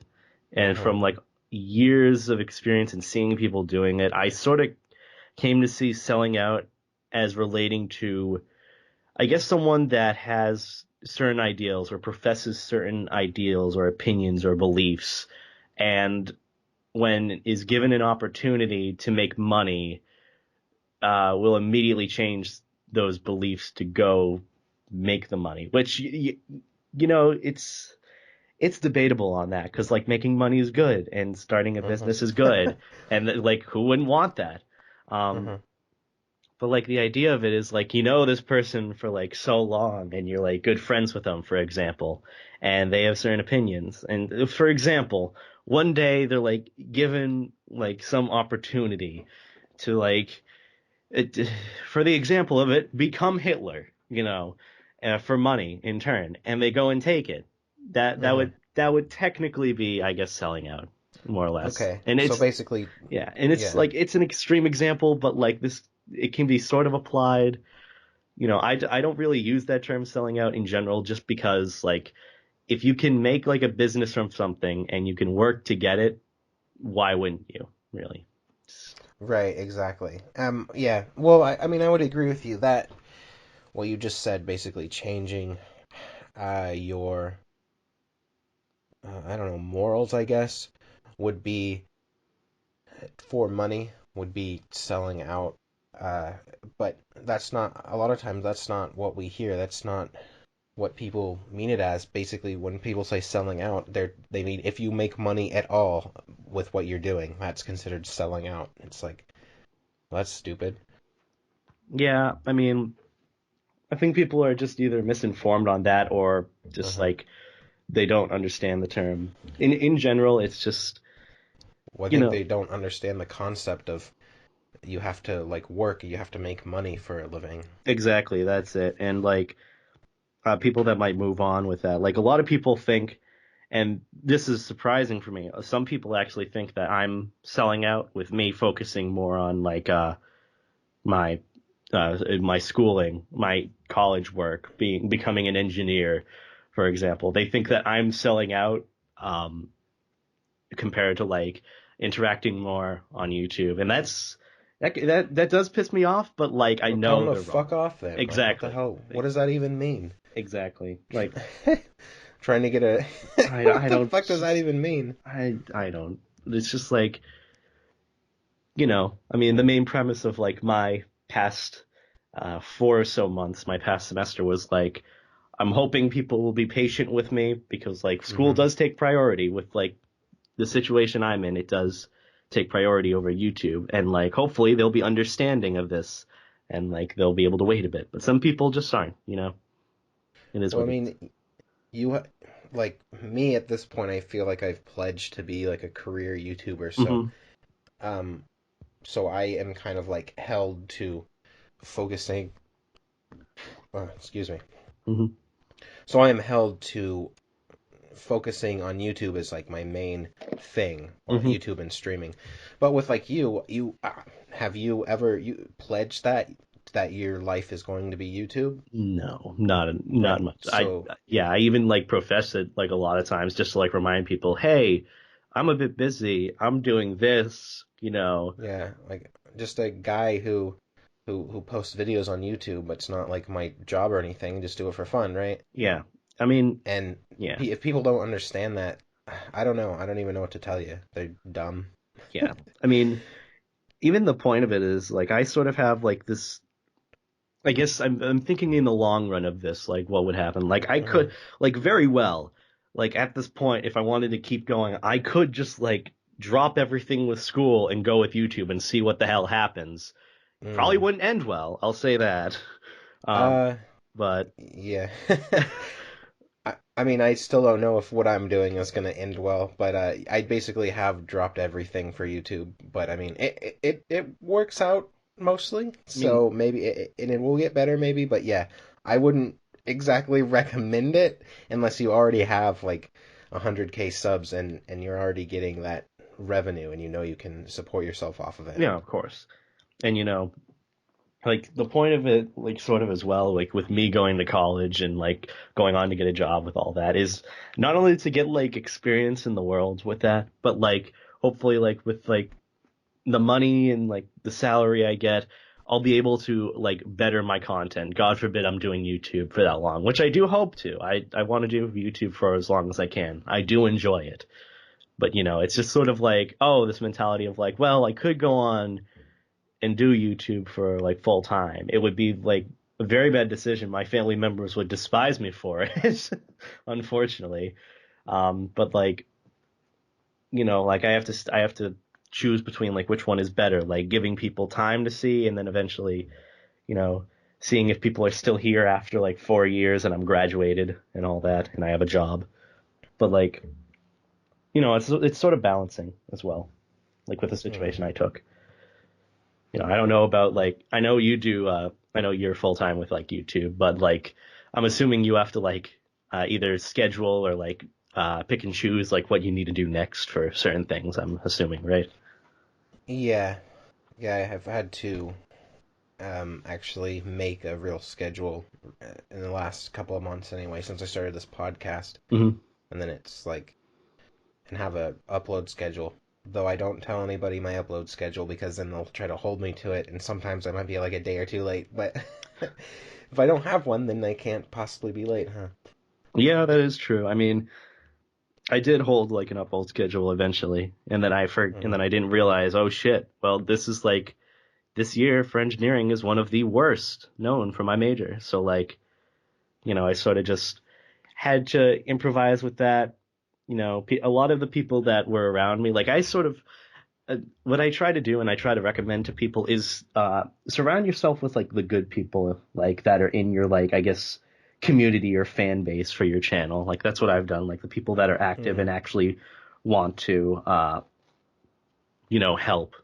Speaker 2: and
Speaker 1: Hmm.
Speaker 2: from like years of experience and seeing people doing it, I sort of came to see selling out as relating to, I guess, someone that has certain ideals or professes certain ideals or opinions or beliefs, and when is given an opportunity to make money, will immediately change those beliefs to go make the money. Which it's debatable on that because like making money is good and starting a
Speaker 1: Hmm.
Speaker 2: business is good, and like who wouldn't want that? Um,
Speaker 1: Hmm.
Speaker 2: but like the idea of it is like this person for like so long and you're like good friends with them, for example, and they have certain opinions. And for example, one day they're like given like some opportunity to like it, for the example of it, become Hitler, for money in turn, and they go and take it. That that
Speaker 1: Hmm.
Speaker 2: would that would technically be, I guess, selling out, more or less.
Speaker 1: Okay,
Speaker 2: And
Speaker 1: so
Speaker 2: it's
Speaker 1: basically,
Speaker 2: yeah, and it's
Speaker 1: yeah.
Speaker 2: like it's an extreme example, but like this, it can be sort of applied. I don't really use that term selling out in general, just because like if you can make like a business from something and you can work to get it, why wouldn't you? Really?
Speaker 1: Right, exactly. Yeah. Well, I mean, I would agree with you that what you just said, basically changing your, I don't know, morals, I guess, would be for money, would be selling out. Uh, but that's not, a lot of times, that's not what we hear. That's not what people mean it as. Basically, when people say selling out, they mean if you make money at all with what you're doing, that's considered selling out. It's like, well, that's stupid.
Speaker 2: Yeah, I mean, I think people are just either misinformed on that or just
Speaker 1: Hmm.
Speaker 2: like they don't understand the term. In general, it's just,
Speaker 1: Well, I
Speaker 2: you
Speaker 1: think
Speaker 2: know,
Speaker 1: they don't understand the concept of you have to like work, you have to make money for a living.
Speaker 2: exactly, that's it. And like people that might move on with that. Like a lot of people think, and this is surprising for me, some people actually think that I'm selling out with me focusing more on like my my schooling, my college work, becoming an engineer, for example. They think that I'm selling out um, compared to like interacting more on YouTube, and that does piss me off. But like I
Speaker 1: Well, tell
Speaker 2: know
Speaker 1: them to
Speaker 2: they're
Speaker 1: fuck
Speaker 2: wrong.
Speaker 1: off then. Like, what the
Speaker 2: Exactly.
Speaker 1: hell? What does that even mean?
Speaker 2: Exactly. Like
Speaker 1: Trying to get a.
Speaker 2: I
Speaker 1: What the
Speaker 2: don't
Speaker 1: fuck does that even mean?
Speaker 2: I don't. It's just like I mean, the main premise of like my past 4 or so months, my past semester was like, I'm hoping people will be patient with me because like school
Speaker 1: Hmm.
Speaker 2: does take priority with like the situation I'm in. It does take priority over YouTube, and like hopefully they'll be understanding of this, and like they'll be able to wait a bit. But some people just aren't. It is
Speaker 1: Well, I
Speaker 2: what it is.
Speaker 1: mean, like me at this point, I feel like I've pledged to be like a career YouTuber,
Speaker 2: Hmm.
Speaker 1: um, so I am kind of like held to focusing. Excuse me.
Speaker 2: Hmm.
Speaker 1: So I am held to focusing on YouTube as like my main thing,
Speaker 2: Hmm.
Speaker 1: YouTube and streaming. But with like you have you ever you pledged that your life is going to be YouTube?
Speaker 2: No, not
Speaker 1: Right.
Speaker 2: much.
Speaker 1: So
Speaker 2: I even like profess it like a lot of times just to like remind people, hey, I'm a bit busy. I'm doing this.
Speaker 1: yeah, like just a guy who posts videos on YouTube, but it's not like my job or anything. Just do it for fun, right?
Speaker 2: Yeah. I mean,
Speaker 1: And
Speaker 2: yeah,
Speaker 1: if people don't understand that, I don't know. I don't even know what to tell you. They're dumb.
Speaker 2: yeah. I mean, even the point of it is like I sort of have like this. I guess I'm thinking in the long run of this, like what would happen. Like I
Speaker 1: Hmm.
Speaker 2: could like very well. like at this point, if I wanted to keep going, I could just like drop everything with school and go with YouTube and see what the hell happens. Probably
Speaker 1: Mm.
Speaker 2: wouldn't end well, I'll say that. Um,
Speaker 1: Uh,
Speaker 2: but
Speaker 1: yeah. I mean, I still don't know if what I'm doing is going to end well, but I basically have dropped everything for YouTube. But I mean, it works out mostly,
Speaker 2: I mean,
Speaker 1: so maybe and it will get better, maybe. But yeah, I wouldn't exactly recommend it unless you already have like 100K subs and you're already getting that revenue and you know you can support yourself off of it.
Speaker 2: yeah, of course. And like the point of it, like sort of as well, like with me going to college and like going on to get a job with all that is not only to get like experience in the world with that, but like hopefully like with like the money and like the salary I get, I'll be able to like better my content. God forbid I'm doing YouTube for that long, which I do hope to. I want to do YouTube for as long as I can. I do enjoy it. But it's just sort of like, oh, this mentality of like, well, I could go on and do YouTube for like full time. It would be like a very bad decision. My family members would despise me for it, unfortunately. But like, like I have to choose between like which one is better, like giving people time to see and then eventually, you know, seeing if people are still here after like 4 years and I'm graduated and all that and I have a job. But like, it's sort of balancing as well, like with the
Speaker 1: Hmm.
Speaker 2: situation I took. I don't know about like I know you do I know you're full time with like YouTube, but like I'm assuming you have to like either schedule or like pick and choose like what you need to do next for certain things, I'm assuming, right?
Speaker 1: Yeah, yeah, I have had to actually make a real schedule in the last couple of months anyway, since I started this podcast.
Speaker 2: Hmm.
Speaker 1: And then it's like, and have a upload schedule. Though I don't tell anybody my upload schedule because then they'll try to hold me to it, and sometimes I might be like a day or two late. But if I don't have one, then I can't possibly be late, huh?
Speaker 2: Yeah, that is true. I mean, I did hold like an upload schedule eventually, and
Speaker 1: Hmm.
Speaker 2: then I didn't realize, oh shit, well this is like this year for engineering is one of the worst known for my major. So like, I sort of just had to improvise with that. A lot of the people that were around me, like I sort of, what I try to do and I try to recommend to people is surround yourself with like the good people, like that are in your like I guess community or fan base for your channel. Like that's what I've done. Like the people that are active and
Speaker 1: Hmm.
Speaker 2: actually want to, help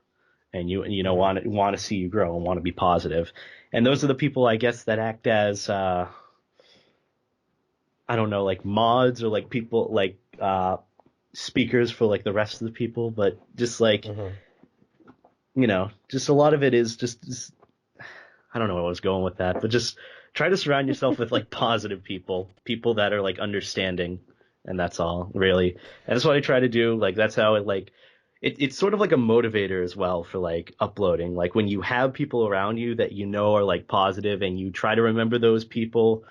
Speaker 2: and
Speaker 1: Hmm.
Speaker 2: want to see you grow and want to be positive. And those are the people I guess that act as I don't know, like mods or like people like speakers for like the rest of the people, but just like,
Speaker 1: Hmm.
Speaker 2: just a lot of it is just I don't know where I was going with that, but just try to surround yourself with like positive people, people that are like understanding, and that's all really. And that's what I try to do. Like that's how it's sort of like a motivator as well for like uploading. Like when you have people around you that are like positive and you try to remember those people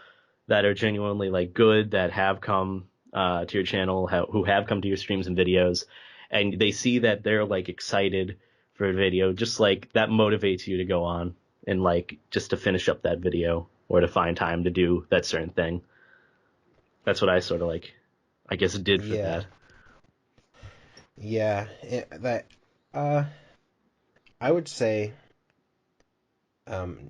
Speaker 2: that are genuinely like good that have come to your channel, who have come to your streams and videos, and they see that they're like excited for a video, just like that motivates you to go on and like just to finish up that video or to find time to do that certain thing. That's what I sort of like, I guess, did for
Speaker 1: Yeah,
Speaker 2: that.
Speaker 1: yeah. Uh, I would say um,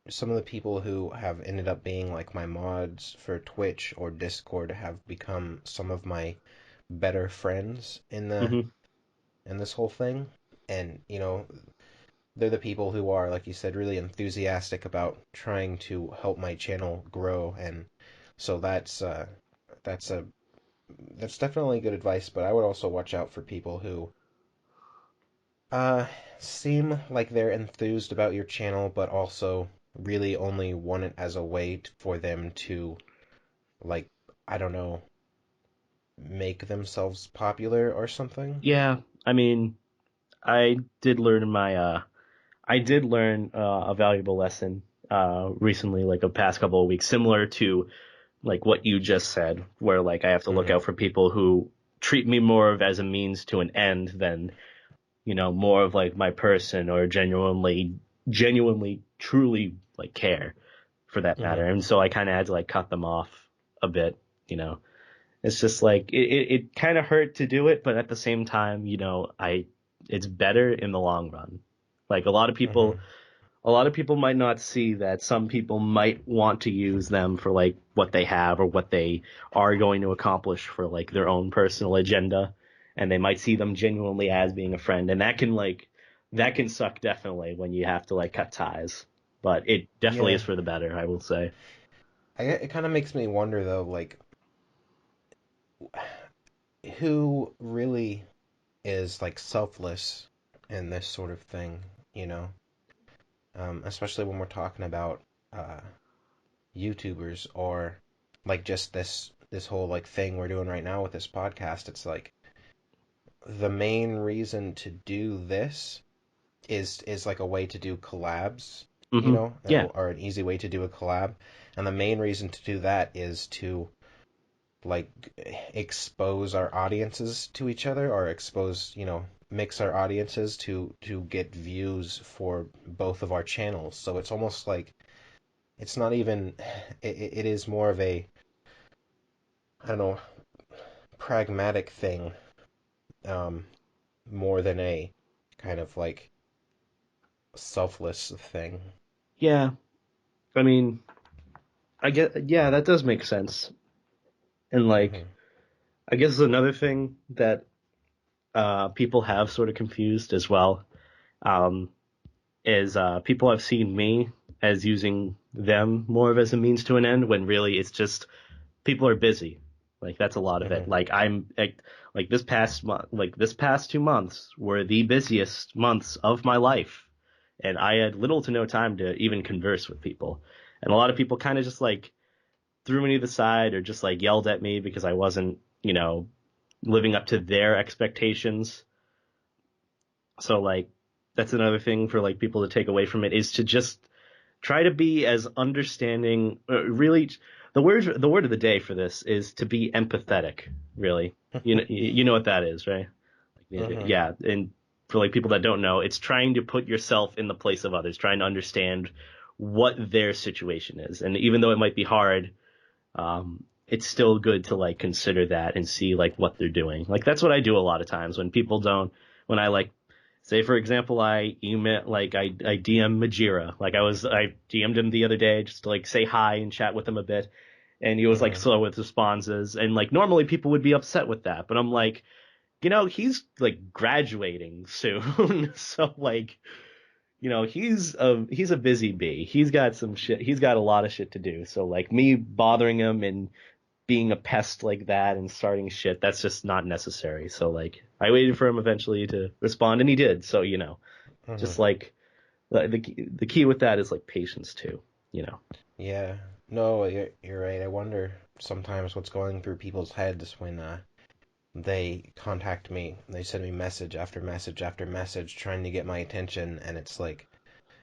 Speaker 1: some of the people who have ended up being like my mods for Twitch or Discord have become some of my better friends
Speaker 2: Hmm.
Speaker 1: in this whole thing. And, they're the people who are, like you said, really enthusiastic about trying to help my channel grow. And so that's a that's definitely good advice, but I would also watch out for people who uh seem like they're enthused about your channel, but also really only want it as a way for them to, like, I don't know, make themselves popular or something.
Speaker 2: Yeah, I mean, I did learn my I did learn a valuable lesson recently, like the past couple of weeks, similar to like what you just said, where like I have to look
Speaker 1: Hmm.
Speaker 2: out for people who treat me more of as a means to an end than, more of like my person or genuinely, truly like care for that matter.
Speaker 1: Hmm.
Speaker 2: And so I kind of had to like cut them off a bit, you know. It's just like it kind of hurt to do it, but at the same time, it's better in the long run. Like
Speaker 1: Hmm.
Speaker 2: a lot of people might not see that some people might want to use them for like what they have or what they are going to accomplish for like their own personal agenda, and they might see them genuinely as being a friend, and that can suck definitely when you have to like cut ties. But it definitely
Speaker 1: Yeah,
Speaker 2: is for the better, I will say.
Speaker 1: it kind of makes me wonder though, like who really is like selfless in this sort of thing, you know? Especially when we're talking about uh, YouTubers or like just this whole like thing we're doing right now with this podcast. It's like the main reason to do this is like a way to do collabs, you
Speaker 2: Hmm.
Speaker 1: know,
Speaker 2: Yeah.
Speaker 1: or an easy way to do a collab. And the main reason to do that is to like expose our audiences to each other or expose, you know, mix our audiences to get views for both of our channels. So it's almost like it's not even it is more of a I don't know pragmatic thing um more than a kind of like selfless thing.
Speaker 2: Yeah. I mean, I get, yeah, that does make sense. And like,
Speaker 1: Hmm.
Speaker 2: I guess another thing that people have sort of confused as well, um, is people have seen me as using them more of as a means to an end when really it's just people are busy. Like that's a lot of it.
Speaker 1: Hmm.
Speaker 2: Like this past month, like this past 2 months were the busiest months of my life, and I had little to no time to even converse with people. And a lot of people kind of just like threw me to the side or just like yelled at me because I wasn't, living up to their expectations. So like that's another thing for like people to take away from it is to just try to be as understanding. Really, the word of the day for this is to be empathetic. Really, you know what that is, right?
Speaker 1: Hmm.
Speaker 2: Yeah, and for like people that don't know, it's trying to put yourself in the place of others, trying to understand what their situation is, and even though it might be hard, it's still good to like consider that and see like what they're doing. Like that's what I do a lot of times when people don't, when I like, say for example, I email, like I DM Majira, like I DM'd him the other day just to like say hi and chat with him a bit. And he was like
Speaker 1: Hmm.
Speaker 2: slow with responses. And like normally people would be upset with that, but I'm like, he's like graduating soon. So like, he's a busy bee. He's got some shit. He's got a lot of shit to do. So like me bothering him and being a pest like that and starting shit, that's just not necessary. So like I waited for him eventually to respond and he did. So,
Speaker 1: Hmm.
Speaker 2: just like the key with that is like patience too, you know.
Speaker 1: Yeah. No, you're right. I wonder sometimes what's going through people's heads when they contact me. They send me message after message after message trying to get my attention, and it's like,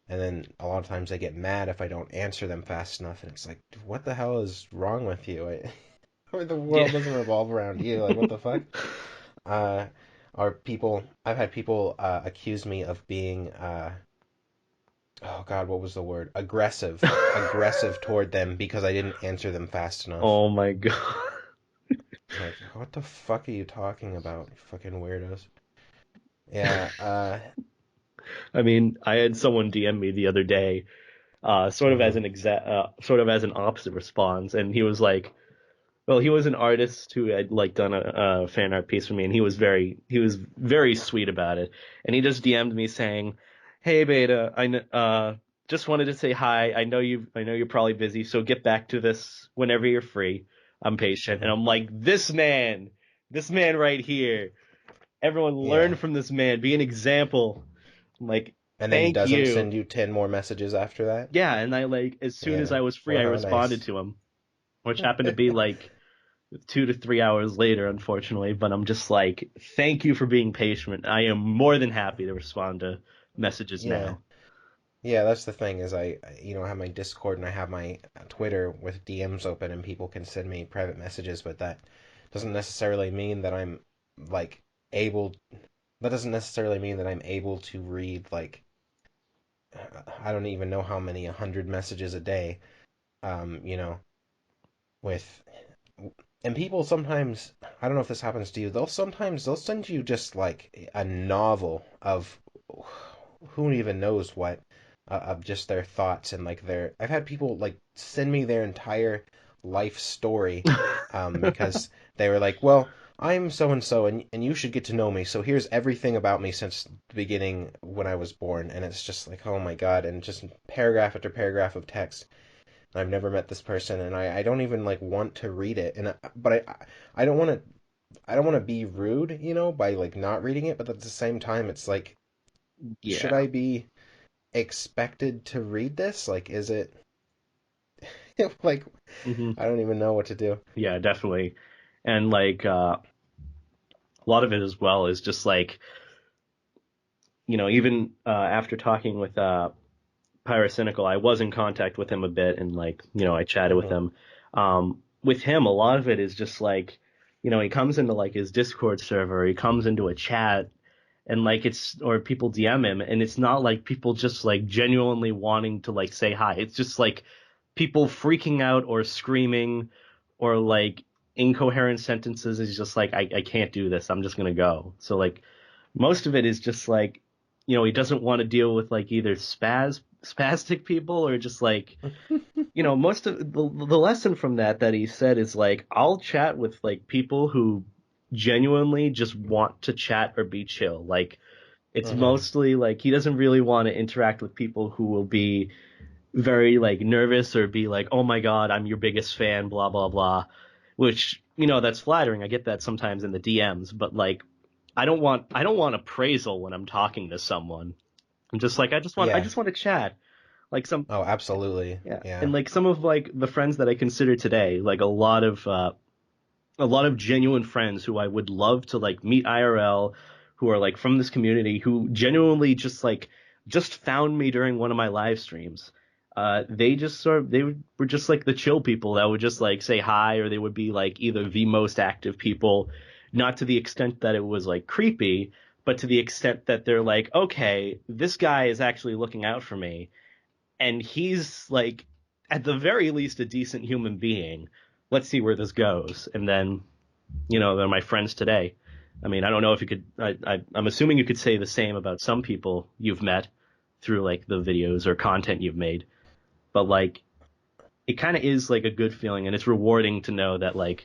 Speaker 1: and then a lot of times they get mad if I don't answer them fast enough, and it's like, what the hell is wrong with you? The
Speaker 2: Yeah.
Speaker 1: world doesn't revolve around you. Like, what the fuck? Uh, are people? I've had people accuse me of being oh God, what was the word? Aggressive toward them because I didn't answer them fast enough.
Speaker 2: Oh my god.
Speaker 1: Like, what the fuck are you talking about, you fucking weirdos? Yeah,
Speaker 2: I mean, I had someone DM me the other day,
Speaker 1: mhm,
Speaker 2: sort of as an opposite response, and he was like, well, he was an artist who had like done a fan art piece for me, and he was very sweet about it. And he just DM'd me saying, "Hey, Beta, just wanted to say hi. I know you're probably busy, so get back to this whenever you're free. I'm patient." And
Speaker 1: mhm,
Speaker 2: I'm like, this man right here. Everyone
Speaker 1: yeah.
Speaker 2: learn from this man. Be an example. I'm like,
Speaker 1: And then
Speaker 2: thank
Speaker 1: doesn't
Speaker 2: you.
Speaker 1: send you 10 more messages after that?
Speaker 2: Yeah, and I like as soon as
Speaker 1: Yeah.
Speaker 2: I was free,
Speaker 1: Well,
Speaker 2: I
Speaker 1: how
Speaker 2: responded
Speaker 1: nice.
Speaker 2: to him, which happened to be like 2 to 3 hours later, unfortunately. But I'm just like, thank you for being patient. I am more than happy to respond to messages
Speaker 1: Yeah.
Speaker 2: now.
Speaker 1: Yeah, that's the thing is you know, I have my Discord and I have my Twitter with DMs open and people can send me private messages, but that doesn't necessarily mean that I'm like able that doesn't necessarily mean that I'm able to read like I don't even know how many 100 messages a day. You know, with And people sometimes, I don't know if this happens to you, they'll send you just like a novel of who even knows what, of just their thoughts and like their. I've had people like send me their entire life story, because they were like, well, I'm so and so, and you should get to know me. So here's everything about me since the beginning when I was born, and it's just like, oh my God, and just paragraph after paragraph of text. I've never met this person, and I don't even like want to read it, but I don't want to be rude, by like not reading it, but at the same time, it's like, should
Speaker 2: Yeah.
Speaker 1: I be expected to read this? Like, is it like,
Speaker 2: Hmm.
Speaker 1: I don't even know what to do.
Speaker 2: Yeah, definitely. And like a lot of it as well is just like, even after talking with Pyrocynical, I was in contact with him a bit and like, I chatted with
Speaker 1: Hmm.
Speaker 2: him. With him, a lot of it is just like, he comes into like his Discord server, he comes into a chat and like or people DM him and it's not like people just like genuinely wanting to like say hi. It's just like people freaking out or screaming or like incoherent sentences is just like I can't do this. I'm just gonna go. So like most of it is just like he doesn't want to deal with like either spastic people or just like most of the lesson from that he said is like I'll chat with like people who genuinely just want to chat or be chill. Like it's
Speaker 1: Hmm.
Speaker 2: mostly like he doesn't really want to interact with people who will be very like nervous or be like, "Oh my God, I'm your biggest fan," blah blah blah. Which that's flattering. I get that sometimes in the DMs, but like I don't want appraisal when I'm talking to someone. I'm just like I
Speaker 1: Yeah.
Speaker 2: just want to chat. Like
Speaker 1: Oh, absolutely.
Speaker 2: yeah,
Speaker 1: Yeah.
Speaker 2: and like some of like the friends that I consider today, like a lot of genuine friends who I would love to like meet IRL, who are like from this community, who genuinely just found me during one of my live streams. They just were just like the chill people that would just like say hi, or they would be like either the most active people, not to the extent that it was like creepy, but to the extent that they're like, okay, this guy is actually looking out for me, and he's like at the very least a decent human being. Let's see where this goes. And then, they're my friends today. I mean, I don't know if you could. I'm assuming you could say the same about some people you've met through like the videos or content you've made. But like, it kind of is like a good feeling, and it's rewarding to know that like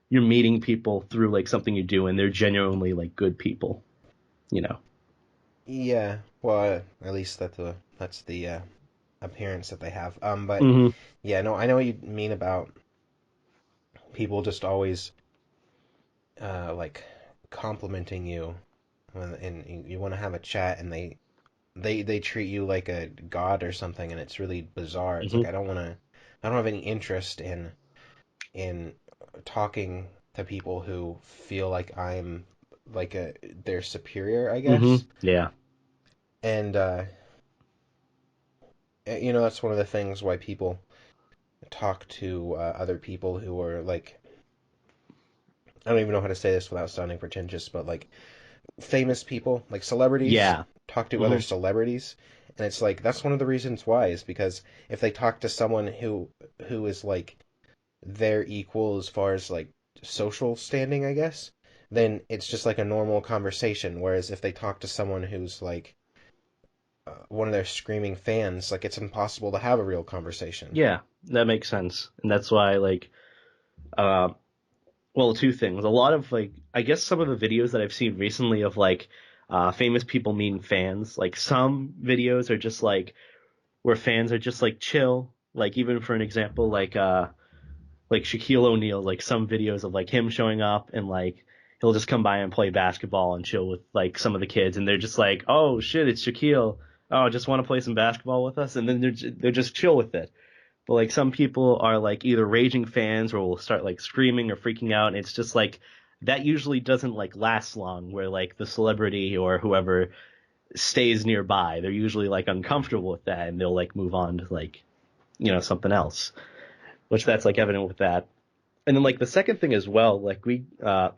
Speaker 2: you're meeting people through like something you do, and they're genuinely like good people. You know.
Speaker 1: Yeah. Well, at least that's the appearance that they have. But
Speaker 2: Hmm.
Speaker 1: yeah, no, I know what you mean about people just always like complimenting you and you want to have a chat, and they treat you like a god or something, and it's really bizarre. It's like
Speaker 2: Hmm.
Speaker 1: I don't have any interest in talking to people who feel like I'm like their superior, I
Speaker 2: Hmm.
Speaker 1: guess.
Speaker 2: Yeah.
Speaker 1: And that's one of the things why people talk to other people who are like, I don't even know how to say this without sounding pretentious, but like famous people, like celebrities,
Speaker 2: Yeah.
Speaker 1: talk to other
Speaker 2: Hmm.
Speaker 1: celebrities, and it's like that's one of the reasons why is because if they talk to someone who is like their equal as far as like social standing, I guess, then it's just like a normal conversation. Whereas if they talk to someone who's like one of their screaming fans, like it's impossible to have a real conversation.
Speaker 2: Yeah. That makes sense, and that's why like. Uh, Well, two things. A lot of like, I guess some of the videos that I've seen recently of like famous people meeting fans, like some videos are just like where fans are just like chill. Like even for an example, like Shaquille O'Neal, like some videos of like him showing up and like he'll just come by and play basketball and chill with like some of the kids, and they're just like, oh shit, it's Shaquille. Oh, just want to play some basketball with us, and then they're just chill with it. But like some people are like either raging fans or will start like screaming or freaking out. And it's just like that usually doesn't like last long where like the celebrity or whoever stays nearby. They're usually like uncomfortable with that and they'll like move on to like, something else, which that's like evident with that. And then like the second thing as well, like I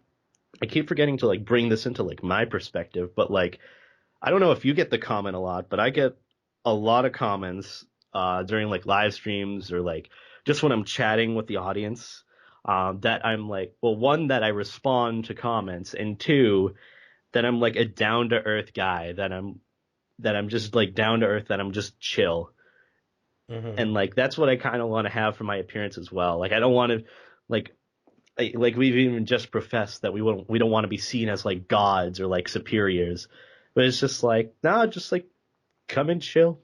Speaker 2: keep forgetting to like bring this into like my perspective, but like I don't know if you get the comment a lot, but I get a lot of comments during like live streams or like just when I'm chatting with the audience. that I'm like, well, one, that I respond to comments, and two, that I'm like a down to earth guy, that I'm just like down to earth, that I'm just chill.
Speaker 1: Hmm.
Speaker 2: And like that's what I kind of want to have for my appearance as well. Like I don't want to like like we've even just professed that we don't want to be seen as like gods or like superiors. But it's just like, nah, just like come and chill,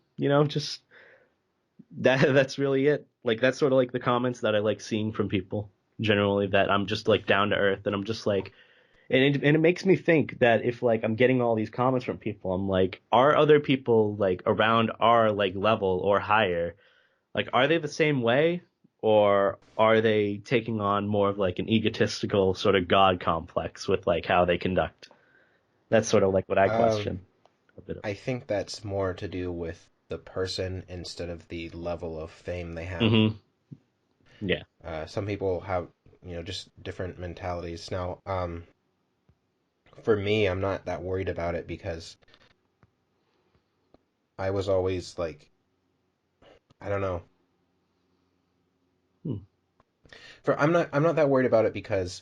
Speaker 2: just that's really it. Like that's sort of like the comments that I like seeing from people generally, that I'm just like down to earth, and I'm just like, and it makes me think that if like I'm getting all these comments from people, I'm like, are other people like around our like level or higher, like are they the same way, or are they taking on more of like an egotistical sort of god complex with like how they conduct? That's sort of like what I
Speaker 1: Um,
Speaker 2: question a bit of.
Speaker 1: I think that's more to do with the person instead of the level of fame they have.
Speaker 2: Hmm. Yeah.
Speaker 1: Some people have, just different mentalities. Now, for me, I'm not that worried about it because I was always like, I don't know.
Speaker 2: Hmm.
Speaker 1: I'm not that worried about it because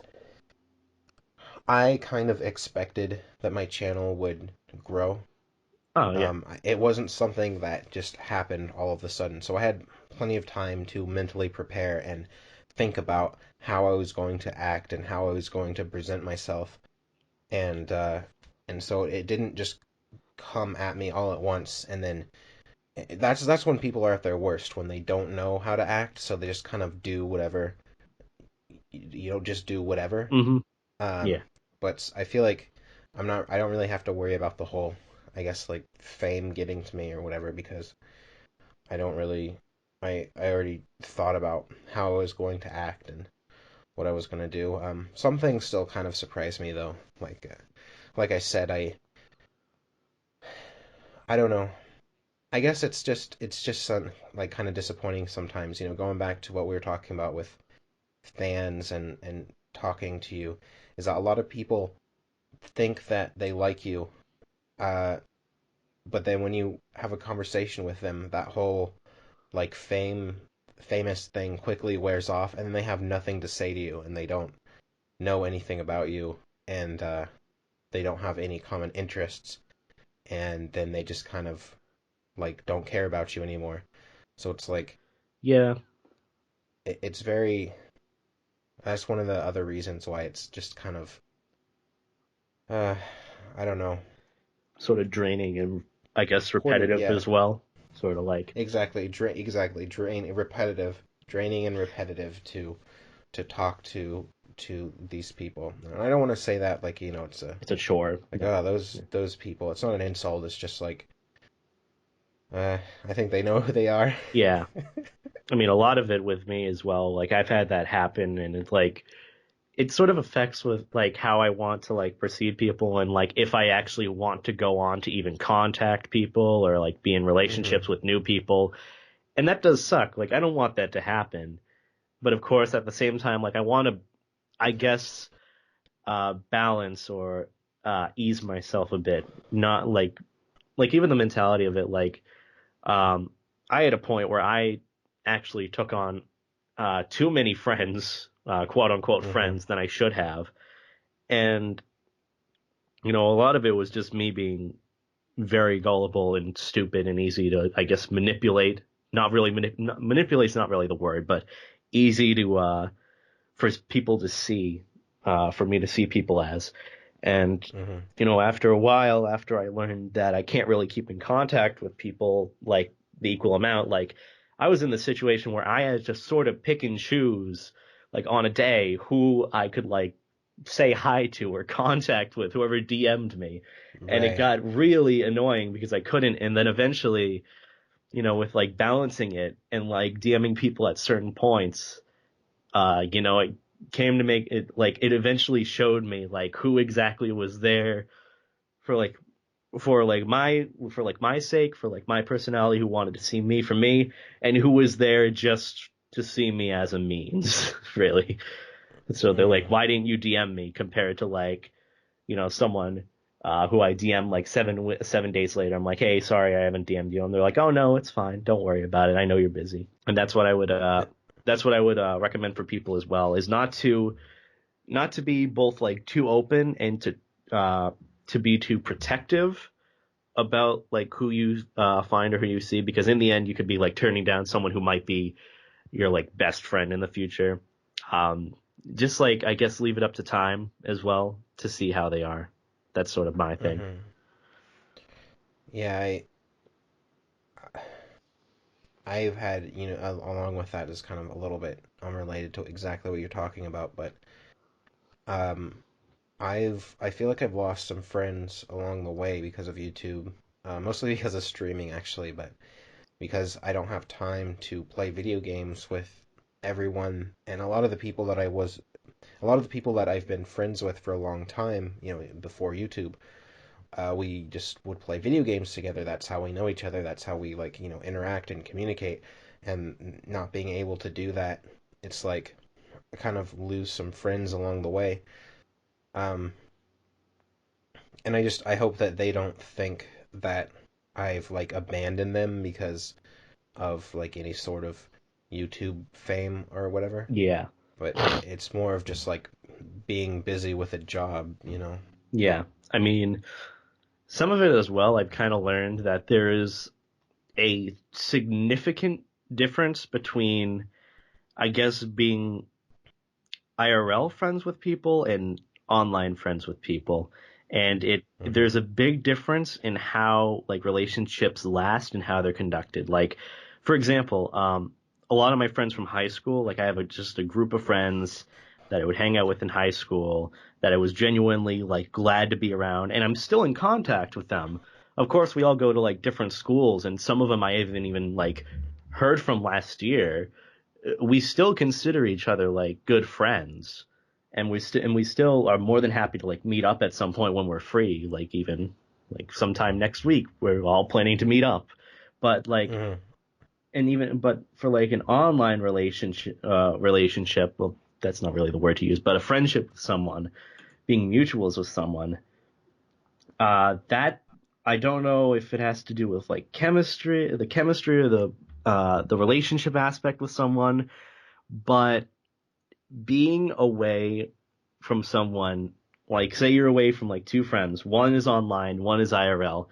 Speaker 1: I kind of expected that my channel would grow.
Speaker 2: Oh yeah.
Speaker 1: It wasn't something that just happened all of a sudden. So I had plenty of time to mentally prepare and think about how I was going to act and how I was going to present myself. And so it didn't just come at me all at once. And then that's when people are at their worst, when they don't know how to act, so they just kind of do whatever. Just do whatever.
Speaker 2: Hmm.
Speaker 1: Um,
Speaker 2: Yeah.
Speaker 1: but I feel like I don't really have to worry about the whole, I guess, like fame getting to me or whatever, because I don't really, I already thought about how I was going to act and what I was going to do. Some things still kind of surprise me though. Like I said, I don't know. I guess it's just some, like, kind of disappointing sometimes, going back to what we were talking about with fans and talking to you, is that a lot of people think that they like you, uh, but then when you have a conversation with them, that whole like famous thing quickly wears off, and then they have nothing to say to you, and they don't know anything about you, and they don't have any common interests, and then they just kind of like don't care about you anymore. So it's like
Speaker 2: Yeah.
Speaker 1: it's very that's one of the other reasons why it's just kind of uh I don't know.
Speaker 2: Sort of draining and I guess repetitive
Speaker 1: Yeah,
Speaker 2: as well. Sort of like,
Speaker 1: exactly, repetitive, draining and repetitive to talk to these people. And I don't want to say that like, it's a
Speaker 2: it's a chore.
Speaker 1: like,
Speaker 2: No.
Speaker 1: oh, those people. It's not an insult. It's just like, I think they know who they are.
Speaker 2: Yeah. I mean, a lot of it with me as well. Like I've had that happen, and it's like it sort of affects with like how I want to like perceive people, and like if I actually want to go on to even contact people or like be in
Speaker 1: Hmm.
Speaker 2: relationships with new people. And that does suck. Like I don't want that to happen. But of course, at the same time, like I want to, I guess, balance or ease myself a bit. Not like even the mentality of it. Like um, I had a point where I actually took on too many friends, quote unquote
Speaker 1: Hmm.
Speaker 2: friends, than I should have, and a lot of it was just me being very gullible and stupid and easy to, I guess, manipulate. Not really manipulate's not really the word, but easy to for people to see, for me to see people as. And,
Speaker 1: Hmm.
Speaker 2: after a while, after I learned that I can't really keep in contact with people like the equal amount, like I was in the situation where I had to sort of pick and choose, like on a day, who I could like say hi to or contact with, whoever DM'd me. And it
Speaker 1: Right.
Speaker 2: got really annoying because I couldn't. And then eventually, with like balancing it and like DMing people at certain points, it came to make it like it eventually showed me like who exactly was there for like for my sake, for like my personality, who wanted to see me for me, and who was there just to see me as a means, really. So they're like,
Speaker 1: Hmm.
Speaker 2: why didn't you DM me compared to like, someone who I DM like 7 days later. I'm like, hey, sorry, I haven't DM'd you, and they're like, oh no, it's fine, don't worry about it. I know you're busy, and that's what I would. that's what I would recommend for people as well, is not to be both like too open and to be too protective about like who you find or who you see, because in the end you could be like turning down someone who might be your like best friend in the future. Um, just like I guess leave it up to time as well to see how they are. That's sort of my thing.
Speaker 1: Hmm. Yeah, I've had, along with that is kind of a little bit unrelated to exactly what you're talking about, but um, I feel like I've lost some friends along the way because of YouTube, mostly because of streaming actually, but because I don't have time to play video games with everyone, and a lot of the people that I've been friends with for a long time, before YouTube, we just would play video games together. That's how we know each other. That's how we like, interact and communicate. And not being able to do that, it's like I kind of lose some friends along the way. Um, and I hope that they don't think that I've like abandoned them because of like any sort of YouTube fame or whatever.
Speaker 2: Yeah.
Speaker 1: But it's more of just like being busy with a job.
Speaker 2: Yeah. I mean, some of it as well, I've kind of learned that there is a significant difference between, I guess, being IRL friends with people and online friends with people. And
Speaker 1: Hmm.
Speaker 2: there's a big difference in how like relationships last and how they're conducted. Like, for example, a lot of my friends from high school, like I have just a group of friends that I would hang out with in high school that I was genuinely like glad to be around, and I'm still in contact with them. Of course, we all go to like different schools, and some of them I haven't even like heard from last year. We still consider each other like good friends, and we still are more than happy to like meet up at some point when we're free, like even like sometime next week we're all planning to meet up. But like,
Speaker 1: Hmm.
Speaker 2: and even but for like an online relationship, well, that's not really the word to use, but a friendship with someone, being mutuals with someone, that I don't know if it has to do with like chemistry or the relationship aspect with someone, but being away from someone, like say you're away from like two friends, one is online, one is IRL,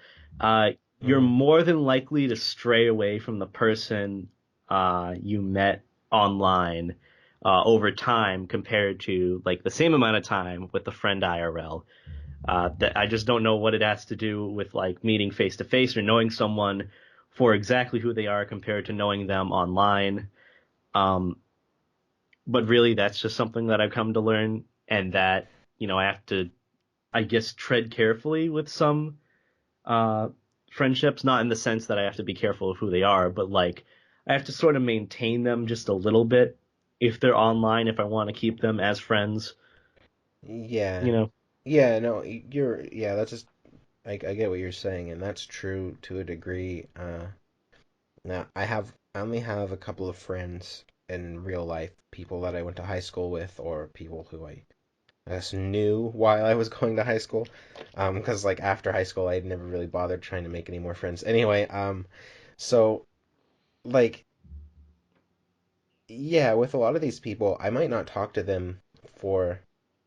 Speaker 2: you're
Speaker 1: Hmm.
Speaker 2: more than likely to stray away from the person you met online over time compared to like the same amount of time with the friend IRL. That I just don't know what it has to do with like meeting face to face or knowing someone for exactly who they are compared to knowing them online. Um, but really that's just something that I've come to learn, and that I have to, I guess, tread carefully with some uh friendships, not in the sense that I have to be careful of who they are, but like I have to sort of maintain them just a little bit if they're online, if I want to keep them as friends,
Speaker 1: Yeah.
Speaker 2: you know.
Speaker 1: Yeah, no, yeah, that's just, I get what you're saying, and that's true to a degree. Now, I only have a couple of friends in real life, people that I went to high school with, or people who I guess knew while I was going to high school. Because like after high school, I'd never really bothered trying to make any more friends. Anyway, so like, yeah, with a lot of these people, I might not talk to them for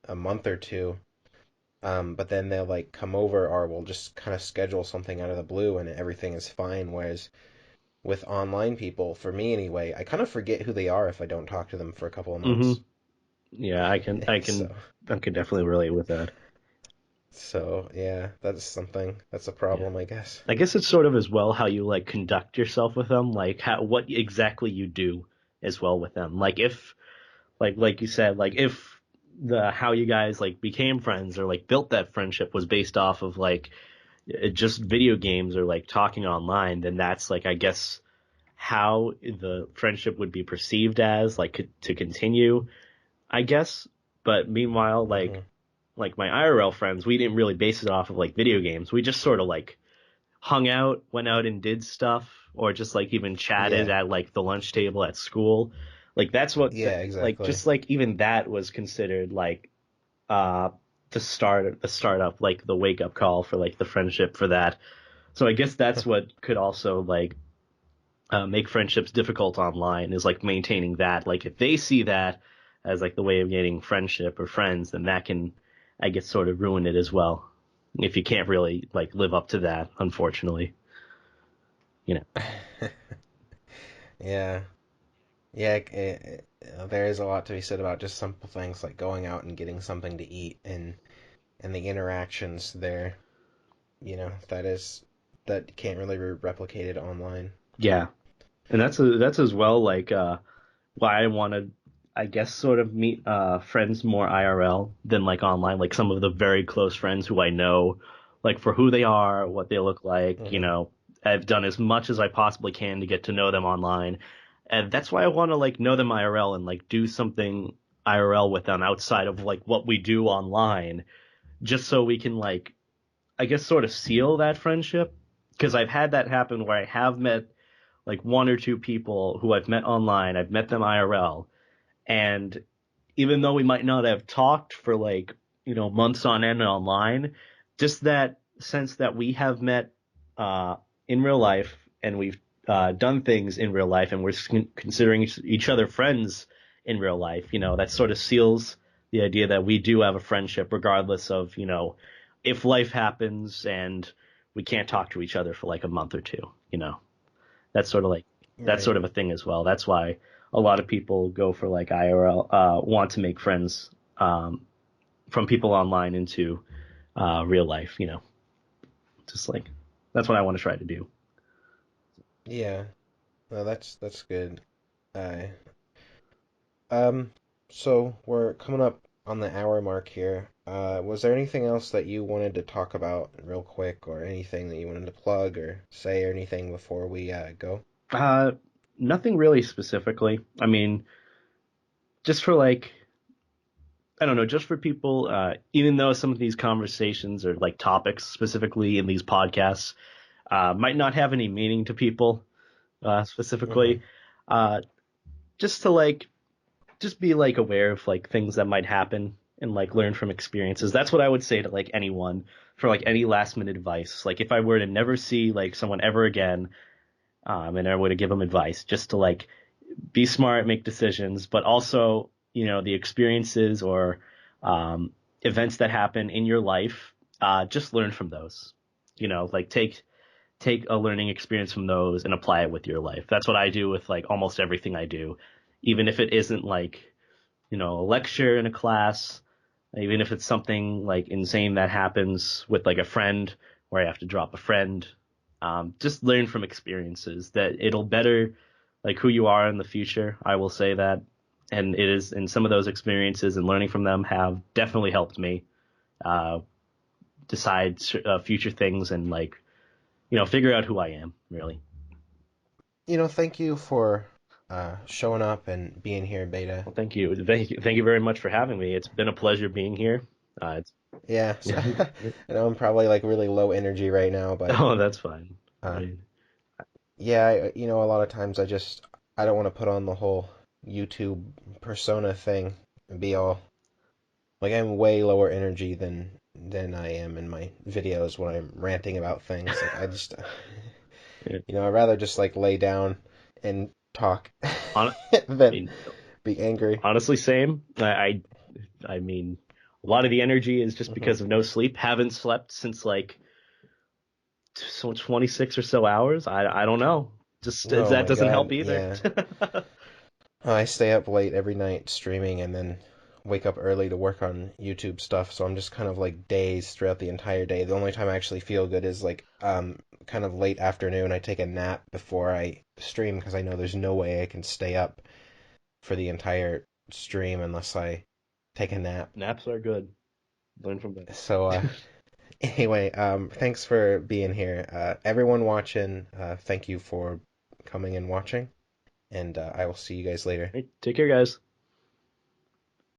Speaker 1: a month or two. But then they'll like come over, or we'll just kind of schedule something out of the blue and everything is fine. Whereas with online people, for me anyway, I kind of forget who they are if I don't talk to them for a couple of
Speaker 2: Hmm.
Speaker 1: months.
Speaker 2: Yeah,
Speaker 1: So,
Speaker 2: I can definitely relate with that.
Speaker 1: so yeah, that's something. That's a
Speaker 2: Yeah.
Speaker 1: problem, I guess.
Speaker 2: I guess it's sort of as well how you like conduct yourself with them, like how what exactly you do as well with them. Like if like you said, like if the how you guys like became friends or like built that friendship was based off of like just video games or like talking online, then that's like I guess how the friendship would be perceived as like to continue, I guess. But meanwhile,
Speaker 1: Hmm.
Speaker 2: like my IRL friends, we didn't really base it off of like video games. We just sort of like hung out, went out and did stuff, or just like even chatted
Speaker 1: Yeah,
Speaker 2: at like the lunch table at school. Like that's what
Speaker 1: yeah,
Speaker 2: like
Speaker 1: exactly.
Speaker 2: just like even that was considered like uh the startup, like the wake up call for like the friendship for that. So I guess that's what could also like make friendships difficult online is like maintaining that. Like if they see that as like the way of getting friendship or friends, then that can, I guess, sort of ruin it as well. If you can't really like live up to that, unfortunately, you know.
Speaker 1: Yeah. Yeah, there is a lot to be said about just simple things like going out and getting something to eat and the interactions there. That can't really be replicated online.
Speaker 2: Yeah, and that's as well like why I want to, I guess, sort of meet friends more IRL than like online. Like some of the very close friends who I know, like for who they are, what they look like.
Speaker 1: Hmm.
Speaker 2: I've done as much as I possibly can to get to know them online, and that's why I want to like know them IRL and like do something IRL with them outside of like what we do online, just so we can like, I guess, sort of seal that friendship. Because I've had that happen where I have met like one or two people who I've met online, I've met them IRL, and even though we might not have talked for like, months on end online, just that sense that we have met in real life and we've done things in real life and we're considering each other friends in real life, that sort of seals the idea that we do have a friendship regardless of, if life happens and we can't talk to each other for like a month or two. That's sort of like that's
Speaker 1: Right.
Speaker 2: sort of a thing as well. That's why a lot of people go for like IRL, want to make friends from people online into real life. Just like that's what I want to try to do.
Speaker 1: Yeah. Well, that's good. Uh, um, so we're coming up on the hour mark here. Was there anything else that you wanted to talk about real quick, or anything that you wanted to plug or say or anything before we go?
Speaker 2: Uh, Nothing really specifically. I mean, just for like I don't know, just for people. Even though some of these conversations or like topics specifically in these podcasts might not have any meaning to people
Speaker 1: Hmm.
Speaker 2: specifically. Uh, just to like just be like aware of like things that might happen and like learn from experiences. That's what I would say to like anyone for like any last minute advice. Like if I were to never see like someone ever again, and I were to give them advice, just to like be smart, make decisions, but also the experiences or um, events that happen in your life, just learn from those. Like take a learning experience from those and apply it with your life. That's what I do with like almost everything I do, even if it isn't like a lecture in a class, even if it's something like insane that happens with like a friend where I have to drop a friend. Just learn from experiences that it'll better like who you are in the future. I will say that. And it is, and some of those experiences and learning from them have definitely helped me uh, decide future things and like, figure out who I am really.
Speaker 1: Thank you for showing up and being here, Beta.
Speaker 2: Well, thank you. Thank you very much for having me. It's been a pleasure being here. It's,
Speaker 1: Yeah, so I know I'm probably like really low energy right now, but
Speaker 2: oh, that's fine. I
Speaker 1: uh,
Speaker 2: mean,
Speaker 1: yeah, a lot of times I don't want to put on the whole YouTube persona thing and be all like I'm way lower energy than I am in my videos when I'm ranting about things. Like I just
Speaker 2: yeah.
Speaker 1: I'd rather just like lay down and talk
Speaker 2: I
Speaker 1: than
Speaker 2: mean,
Speaker 1: be angry.
Speaker 2: honestly, same. I mean, a lot of the energy is just
Speaker 1: Hmm.
Speaker 2: because of no sleep. Haven't slept since like 26 or so hours. I don't know. Just
Speaker 1: Oh
Speaker 2: that
Speaker 1: my
Speaker 2: doesn't help
Speaker 1: God,
Speaker 2: either.
Speaker 1: yeah. I stay up late every night streaming and then wake up early to work on YouTube stuff, so I'm just kind of like dazed throughout the entire day. The only time I actually feel good is like kind of late afternoon. I take a nap before I stream because I know there's no way I can stay up for the entire stream unless I take a nap.
Speaker 2: Naps are good. Learn from them.
Speaker 1: So anyway, thanks for being here. Everyone watching, thank you for coming and watching, and I will see you guys later.
Speaker 2: Right, take care, guys.